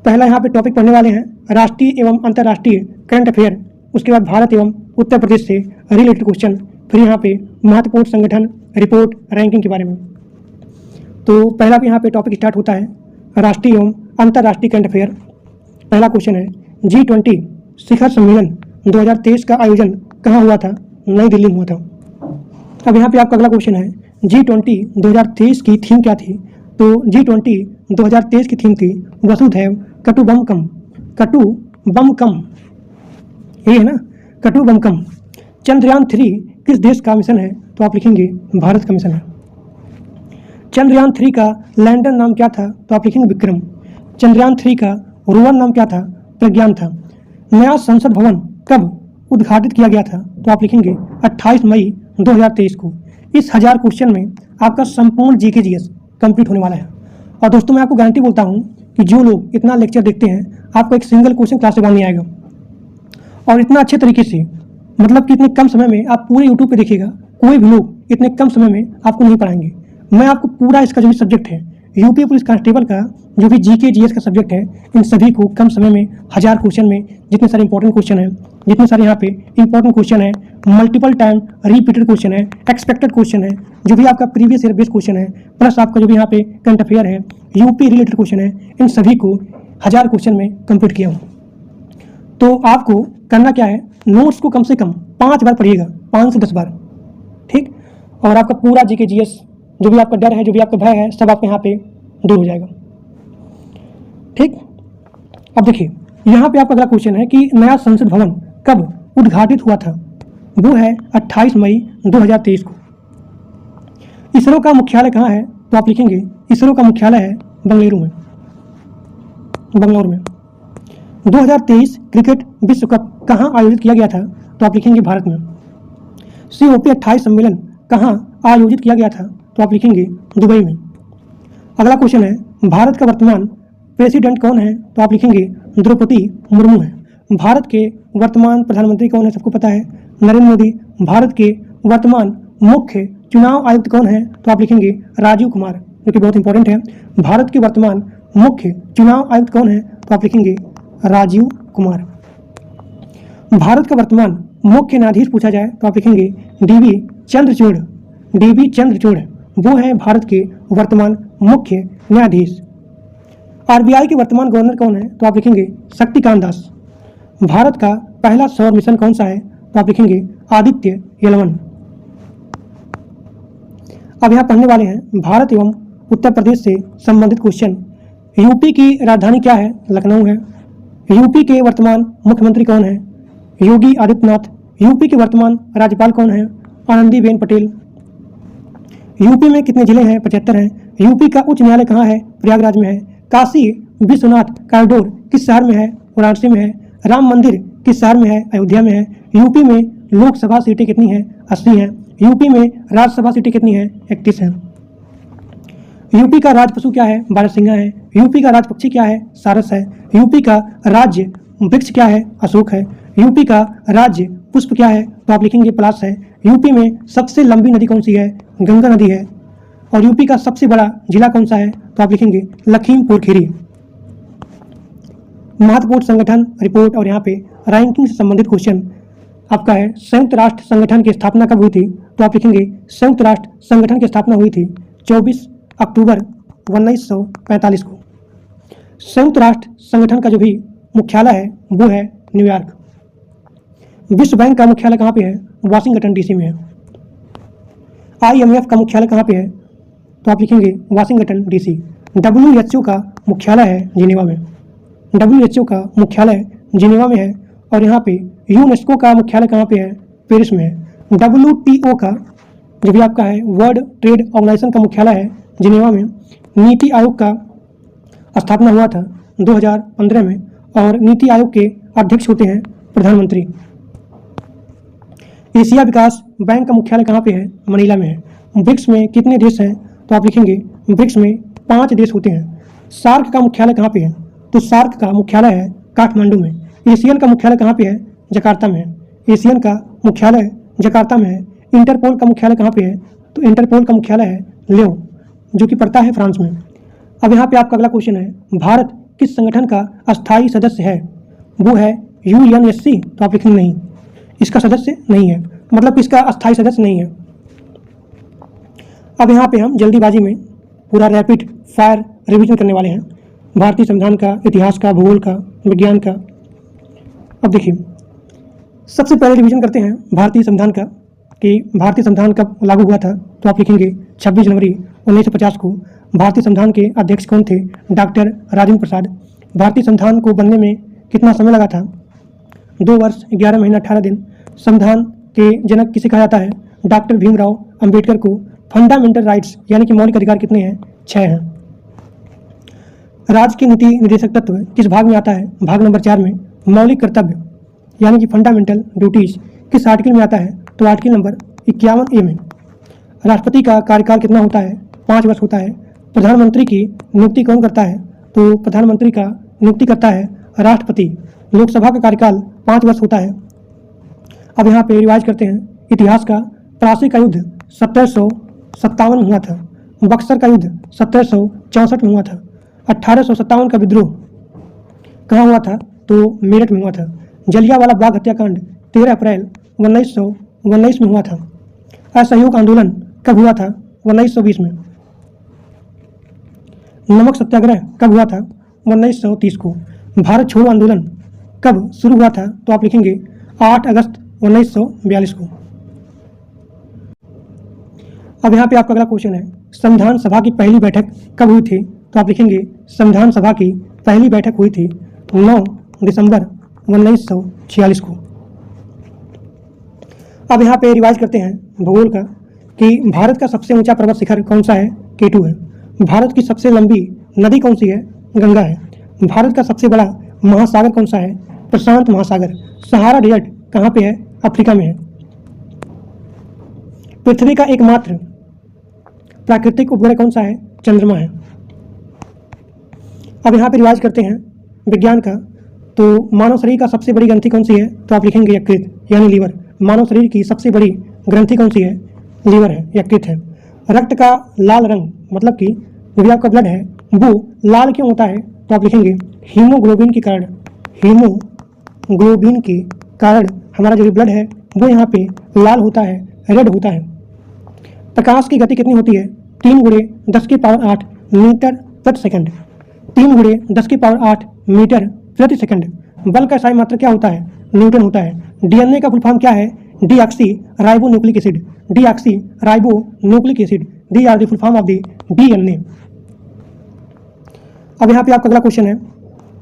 पहला यहाँ पे टॉपिक पढ़ने वाले हैं राष्ट्रीय एवं अंतर्राष्ट्रीय करंट अफेयर, उसके बाद भारत एवं उत्तर प्रदेश से रिलेटेड क्वेश्चन, फिर यहाँ पे महत्वपूर्ण संगठन रिपोर्ट रैंकिंग के बारे में। तो पहला भी यहाँ पे टॉपिक स्टार्ट होता है राष्ट्रीय एवं अंतर्राष्ट्रीय करंट अफेयर। पहला क्वेश्चन है G20 शिखर सम्मेलन 2023 का आयोजन कहाँ हुआ था? नई दिल्ली में हुआ था। अब यहाँ पे आपका अगला क्वेश्चन है G20 2023 की थीम क्या थी? तो G20 2023 की थीम थी वसुधैव कटुबम्कम। कटुबम्कम, ये है ना, कटुबम्कम। चंद्रयान 3 किस देश का मिशन है? तो आप लिखेंगे भारत का मिशन है। चंद्रयान 3 का लैंडर नाम क्या था? तो आप लिखेंगे विक्रम। चंद्रयान 3 का रोवर नाम क्या था? प्रज्ञान था। नया संसद भवन कब उद्घाटित किया गया था? तो आप लिखेंगे 28 मई 2023 को। इस 1000 क्वेश्चन में आपका संपूर्ण जीके जीएस कंप्लीट होने वाला है। और दोस्तों मैं आपको गारंटी बोलता हूँ कि जो लोग इतना लेक्चर देखते हैं, आपको एक सिंगल क्वेश्चन क्लास के बाद नहीं आएगा, और इतना अच्छे तरीके से, मतलब कि इतने कम समय में आप पूरे यूट्यूब पे देखिएगा, कोई भी लोग इतने कम समय में आपको नहीं पढ़ाएंगे। मैं आपको पूरा इसका जो भी सब्जेक्ट है, यूपी पुलिस कांस्टेबल का जो भी जीके जीएस का सब्जेक्ट है, इन सभी को कम समय में 1000 क्वेश्चन में जितने सारे इंपॉर्टेंट क्वेश्चन हैं, जितने सारे यहाँ पे इंपॉर्टेंट क्वेश्चन है, मल्टीपल टाइम रिपीटेड क्वेश्चन है, एक्सपेक्टेड क्वेश्चन है, जो भी आपका प्रीवियस ईयर बेस्ड क्वेश्चन है, प्लस आपका जो भी यहाँ पे करंट अफेयर है, यूपी रिलेटेड क्वेश्चन है, इन सभी को 1000 क्वेश्चन में कंप्लीट किया हूँ। तो आपको करना क्या है, नोट्स को कम से कम 5 बार पढ़िएगा, 5 से 10 बार, ठीक। और आपका पूरा जीके जीएस, जो भी आपका डर है, जो भी आपका भय है, सब आपके यहाँ पे दूर हो जाएगा, ठीक। अब देखिए, यहाँ पे आपका अगला क्वेश्चन है कि नया संसद भवन कब उद्घाटित हुआ था। वो है 28 मई 2023 को। इसरो का मुख्यालय कहाँ है, तो आप लिखेंगे इसरो का मुख्यालय है बेंगलुरु में, बंगलौर में। 2023 क्रिकेट विश्व कप कहाँ आयोजित किया गया था, तो आप लिखेंगे भारत में। COP 28 सम्मेलन कहाँ आयोजित किया गया था, तो आप लिखेंगे दुबई में। अगला क्वेश्चन है, भारत का वर्तमान प्रेसिडेंट कौन है, तो आप लिखेंगे द्रौपदी मुर्मू है। भारत के वर्तमान प्रधानमंत्री कौन है, सबको पता है, नरेंद्र मोदी। भारत के वर्तमान मुख्य चुनाव आयुक्त कौन है, तो आप लिखेंगे राजीव कुमार, जो कि बहुत इंपॉर्टेंट है। भारत के वर्तमान मुख्य चुनाव आयुक्त कौन है, तो आप लिखेंगे राजीव कुमार। भारत का वर्तमान मुख्य न्यायाधीश पूछा जाए तो आप लिखेंगे DB चंद्रचूड़। DB चंद्रचूड़ वो है भारत के वर्तमान मुख्य न्यायाधीश। RBI के वर्तमान गवर्नर कौन है, तो आप लिखेंगे शक्तिकांत दास। भारत का पहला सौर मिशन कौन सा है, तो आप लिखेंगे आदित्य L1। अब यहाँ पढ़ने वाले हैं भारत एवं उत्तर प्रदेश से संबंधित क्वेश्चन। यूपी की राजधानी क्या है, लखनऊ है। यूपी के वर्तमान मुख्यमंत्री कौन है, योगी आदित्यनाथ। यूपी के वर्तमान राज्यपाल कौन है, आनंदीबेन पटेल। यूपी में कितने जिले हैं, 75 हैं। यूपी का उच्च न्यायालय कहाँ है, प्रयागराज में है। काशी विश्वनाथ कॉरिडोर किस शहर में है, वाराणसी में है। राम मंदिर किस शहर में है, अयोध्या में है। यूपी में लोकसभा सीटें कितनी हैं, 80 हैं। यूपी में राज्यसभा सीटें कितनी हैं, 31 हैं। यूपी का राज पशु क्या है, बारहसिंगा है। यूपी का राज पक्षी क्या है, सारस है। यूपी का राज्य वृक्ष क्या है, अशोक है। यूपी का राज्य पुष्प क्या है, तो आप लिखेंगे पलाश है। यूपी में सबसे लंबी नदी कौन सी है, गंगा नदी है। और यूपी का सबसे बड़ा जिला कौन सा है, तो आप लिखेंगे लखीमपुर खीरी। महत्वपूर्ण संगठन रिपोर्ट और यहाँ पे रैंकिंग से संबंधित क्वेश्चन आपका है। संयुक्त राष्ट्र संगठन की स्थापना कब हुई थी, तो आप लिखेंगे संयुक्त राष्ट्र संगठन की स्थापना हुई थी 24 अक्टूबर 1945 को। संयुक्त राष्ट्र संगठन का जो भी मुख्यालय है वो है न्यूयॉर्क। विश्व बैंक का मुख्यालय कहाँ पे है, वाशिंगटन DC में है। IMF का मुख्यालय कहाँ पे है, तो आप लिखेंगे वाशिंगटन DC। WHO का मुख्यालय है जिनेवा में। WHO का मुख्यालय जिनेवा में है। और यहाँ पे यूनेस्को का मुख्यालय कहाँ पे है, पेरिस में है। WTO का जो भी आपका है, वर्ल्ड ट्रेड ऑर्गेनाइजेशन का मुख्यालय है जिनेवा में। नीति आयोग का स्थापना हुआ था 2015 में और नीति आयोग के अध्यक्ष होते हैं प्रधानमंत्री। एशिया विकास बैंक का मुख्यालय कहाँ पे है, मनीला में है। ब्रिक्स में कितने देश हैं, तो आप लिखेंगे ब्रिक्स में 5 देश होते हैं। सार्क का मुख्यालय कहाँ पे है, तो सार्क का मुख्यालय है काठमांडू में। एशियन का मुख्यालय कहाँ पे है, जकार्ता में है। एशियन का मुख्यालय जकार्ता में है। इंटरपोल का मुख्यालय कहाँ पे है, तो इंटरपोल का मुख्यालय है लियो, जो कि पड़ता है फ्रांस में। अब यहाँ पे आपका अगला क्वेश्चन है, भारत किस संगठन का अस्थायी सदस्य है, वो है UNSC। तो आप लिखेंगे नहीं, इसका सदस्य नहीं है, मतलब इसका अस्थायी सदस्य नहीं है। अब यहाँ पे हम जल्दीबाजी में पूरा रैपिड फायर रिवीजन करने वाले हैं, भारतीय संविधान का, इतिहास का, भूगोल का, विज्ञान का। अब देखिए, सबसे पहले रिवीजन करते हैं भारतीय संविधान का कि भारतीय संविधान कब लागू हुआ था। तो आप लिखेंगे 26 जनवरी 1950 को। भारतीय संविधान के अध्यक्ष कौन थे, डॉक्टर राजेंद्र प्रसाद। भारतीय संविधान को बनने में कितना समय लगा था, 2 वर्ष 11 महीना 18 दिन। संविधान के जनक किसे कहा जाता है, डॉक्टर भीमराव अंबेडकर को। फंडामेंटल राइट्स यानी कि मौलिक अधिकार कितने हैं, 6 हैं। राज्य के नीति निर्देशक तत्व किस भाग में आता है, भाग नंबर 4 में। मौलिक कर्तव्य यानी कि फंडामेंटल ड्यूटीज किस आर्टिकल में आता है, तो आर्टिकल नंबर 51A में। राष्ट्रपति का कार्यकाल कितना होता है, 5 वर्ष होता है। प्रधानमंत्री की नियुक्ति कौन करता है, तो प्रधानमंत्री का नियुक्ति करता है राष्ट्रपति। लोकसभा का कार्यकाल 5 वर्ष होता है। अब यहाँ पे रिवाइज करते हैं इतिहास का। प्लासी का युद्ध 1757 में हुआ था। बक्सर का युद्ध 1764 में हुआ था। 1857 का विद्रोह कहाँ हुआ था? तो मेरठ में हुआ था। जलियांवाला बाग हत्याकांड 13 अप्रैल 1919 में हुआ था। असहयोग आंदोलन कब हुआ था? 1920 में। नमक सत्याग्रह कब हुआ था? 1930 को। भारत छोड़ो आंदोलन कब शुरू हुआ था? तो आप लिखेंगे 8 अगस्त 1942 को। अब यहाँ पे आपका अगला क्वेश्चन है, संविधान सभा की पहली बैठक कब हुई थी? तो आप लिखेंगे संविधान सभा की पहली बैठक हुई थी 9 दिसंबर 1946 को। अब यहाँ पे रिवाइज करते हैं भूगोल का कि भारत का सबसे ऊंचा पर्वत शिखर कौन सा है? K2 है। भारत की सबसे लंबी नदी कौन सी है? गंगा है। भारत का सबसे बड़ा महासागर कौन सा है? प्रशांत महासागर। सहारा डेजर्ट कहाँ पे है? अफ्रीका में है। पृथ्वी का एकमात्र प्राकृतिक उपग्रह कौन सा है? चंद्रमा है। अब यहाँ पे रिवाइज करते हैं विज्ञान का। तो मानव शरीर का सबसे बड़ी ग्रंथि कौन सी है? तो आप लिखेंगे यकृत यानी लीवर। मानव शरीर की सबसे बड़ी ग्रंथि कौन सी है? लीवर है, यकृत है। रक्त का लाल रंग मतलब कि जो भी आपका ब्लड है वो लाल क्यों होता है? तो आप लिखेंगे हीमोग्लोबिन के कारण। हीमोग्लोबिन के कारण हमारा जो भी ब्लड है वो यहाँ पे लाल होता है, रेड होता है। प्रकाश की गति कितनी होती है? 3 × 10⁸ मीटर प्रति सेकंड। 3 × 10⁸ मीटर प्रति सेकंड। बल का इकाई मात्रक क्या होता है? न्यूटन होता है। डीएनए का फुल फॉर्म क्या है? Deoxyribonucleic acid. Deoxyribonucleic acid. The are the full form of the DNA. अब यहाँ पे आपका अगला क्वेश्चन है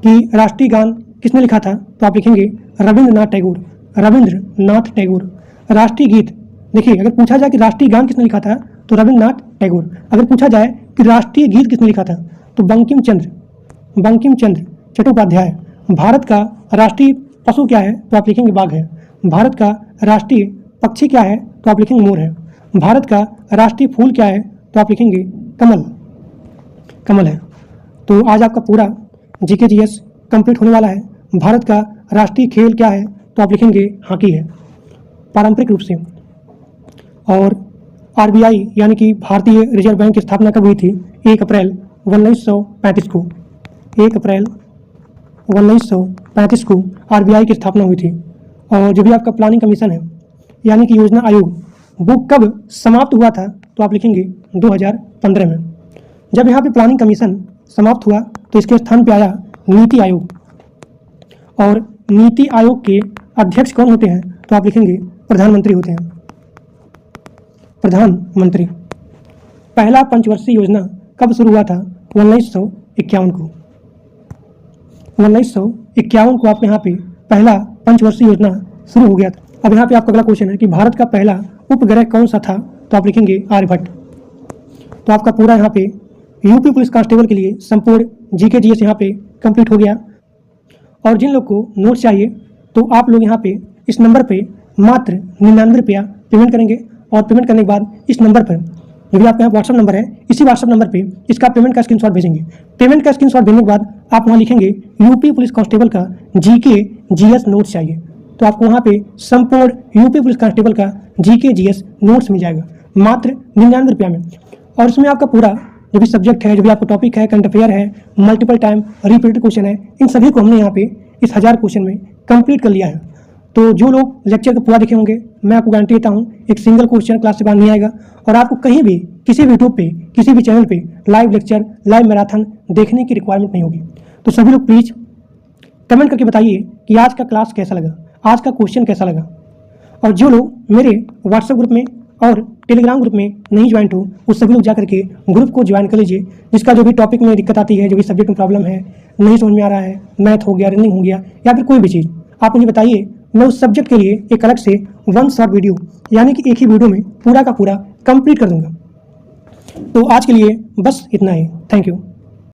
कि राष्ट्रीय गान किसने लिखा था? तो आप लिखेंगे रविंद्रनाथ टैगोर। रविंद्रनाथ टैगोर। राष्ट्रीय गीत, देखिए अगर पूछा जाए कि राष्ट्रीय गान किसने लिखा था तो रविंद्रनाथ टैगोर। अगर पूछा जाए कि राष्ट्रीय गीत किसने लिखा था तो बंकिम चंद्र चट्टोपाध्याय। भारत का राष्ट्रीय पशु क्या है? तो आप लिखेंगे बाघ है। भारत का राष्ट्रीय पक्षी क्या है? तो आप लिखेंगे मोर है। भारत का राष्ट्रीय फूल क्या है? तो आप लिखेंगे कमल है। तो आज आपका पूरा जीके जीएस कंप्लीट होने वाला है। भारत का राष्ट्रीय खेल क्या है? तो आप लिखेंगे हॉकी है पारंपरिक रूप से। और आरबीआई यानी कि भारतीय रिजर्व बैंक की स्थापना कब हुई थी? 1 अप्रैल 1935 को। 1 अप्रैल 1935 को आरबीआई की स्थापना हुई थी। और जो भी आपका प्लानिंग कमीशन है यानी कि योजना आयोग वो कब समाप्त हुआ था? तो आप लिखेंगे 2015 में। जब यहाँ पे प्लानिंग कमीशन समाप्त हुआ तो इसके स्थान पे आया नीति आयोग। और नीति आयोग के अध्यक्ष कौन होते हैं? तो आप लिखेंगे प्रधानमंत्री होते हैं। प्रधानमंत्री। पहला पंचवर्षीय योजना कब शुरू हुआ था? 1951 को। 1951 को आपके यहाँ पे पहला पंचवर्षीय योजना शुरू हो गया था। अब यहाँ पे आपका अगला क्वेश्चन है कि भारत का पहला उपग्रह कौन सा था? तो आप लिखेंगे आर्यभट्ट। तो आपका पूरा यहाँ पे यूपी पुलिस कांस्टेबल के लिए संपूर्ण जीके जीएस यहाँ पे कंप्लीट हो गया। और जिन लोग को नोट्स चाहिए तो आप लोग यहाँ पे इस नंबर पे मात्र 99 रुपया पेमेंट करेंगे। और पेमेंट करने के बाद इस नंबर पर जो भी आपका यहाँ व्हाट्सअप नंबर है इसी व्हाट्सअप नंबर पे इसका पेमेंट का स्क्रीनशॉट भेजेंगे। पेमेंट का स्क्रीनशॉट भेजने के बाद आप वहाँ लिखेंगे यूपी पुलिस कांस्टेबल का जीके जीएस नोट्स चाहिए। तो आपको वहाँ पे संपूर्ण यूपी पुलिस कांस्टेबल का जीके जीएस नोट्स मिल जाएगा मात्र 99 रुपया में। और इसमें आपका पूरा जो भी सब्जेक्ट है, जो भी आपका टॉपिक है, करंट अफेयर है, मल्टीपल टाइम रिपीटेड क्वेश्चन है, इन सभी को हमने यहाँ पे इस 1000 क्वेश्चन में कंप्लीट कर लिया है। तो जो लोग लेक्चर को पूरा देखे होंगे मैं आपको गारंटी देता हूँ एक सिंगल क्वेश्चन क्लास से बाहर नहीं आएगा। और आपको कहीं भी किसी भी यूट्यूब पे किसी भी चैनल पे लाइव लेक्चर, लाइव मैराथन देखने की रिक्वायरमेंट नहीं होगी। तो सभी लोग प्लीज़ कमेंट करके बताइए कि आज का क्लास कैसा लगा, आज का क्वेश्चन कैसा लगा। और जो लोग मेरे व्हाट्सएप ग्रुप में और टेलीग्राम ग्रुप में नहीं ज्वाइन हो उस सभी लोग जाकर के ग्रुप को ज्वाइन कर लीजिए। जिसका जो भी टॉपिक में दिक्कत आती है, जो भी सब्जेक्ट में प्रॉब्लम है, नहीं समझ में आ रहा है, मैथ हो गया, रनिंग हो गया या फिर कोई भी चीज़, आप मुझे बताइए। मैं उस सब्जेक्ट के लिए एक अलग से 1 शॉर्ट वीडियो यानी कि एक ही वीडियो में पूरा का पूरा कंप्लीट कर दूंगा। तो आज के लिए बस इतना ही। Thank you.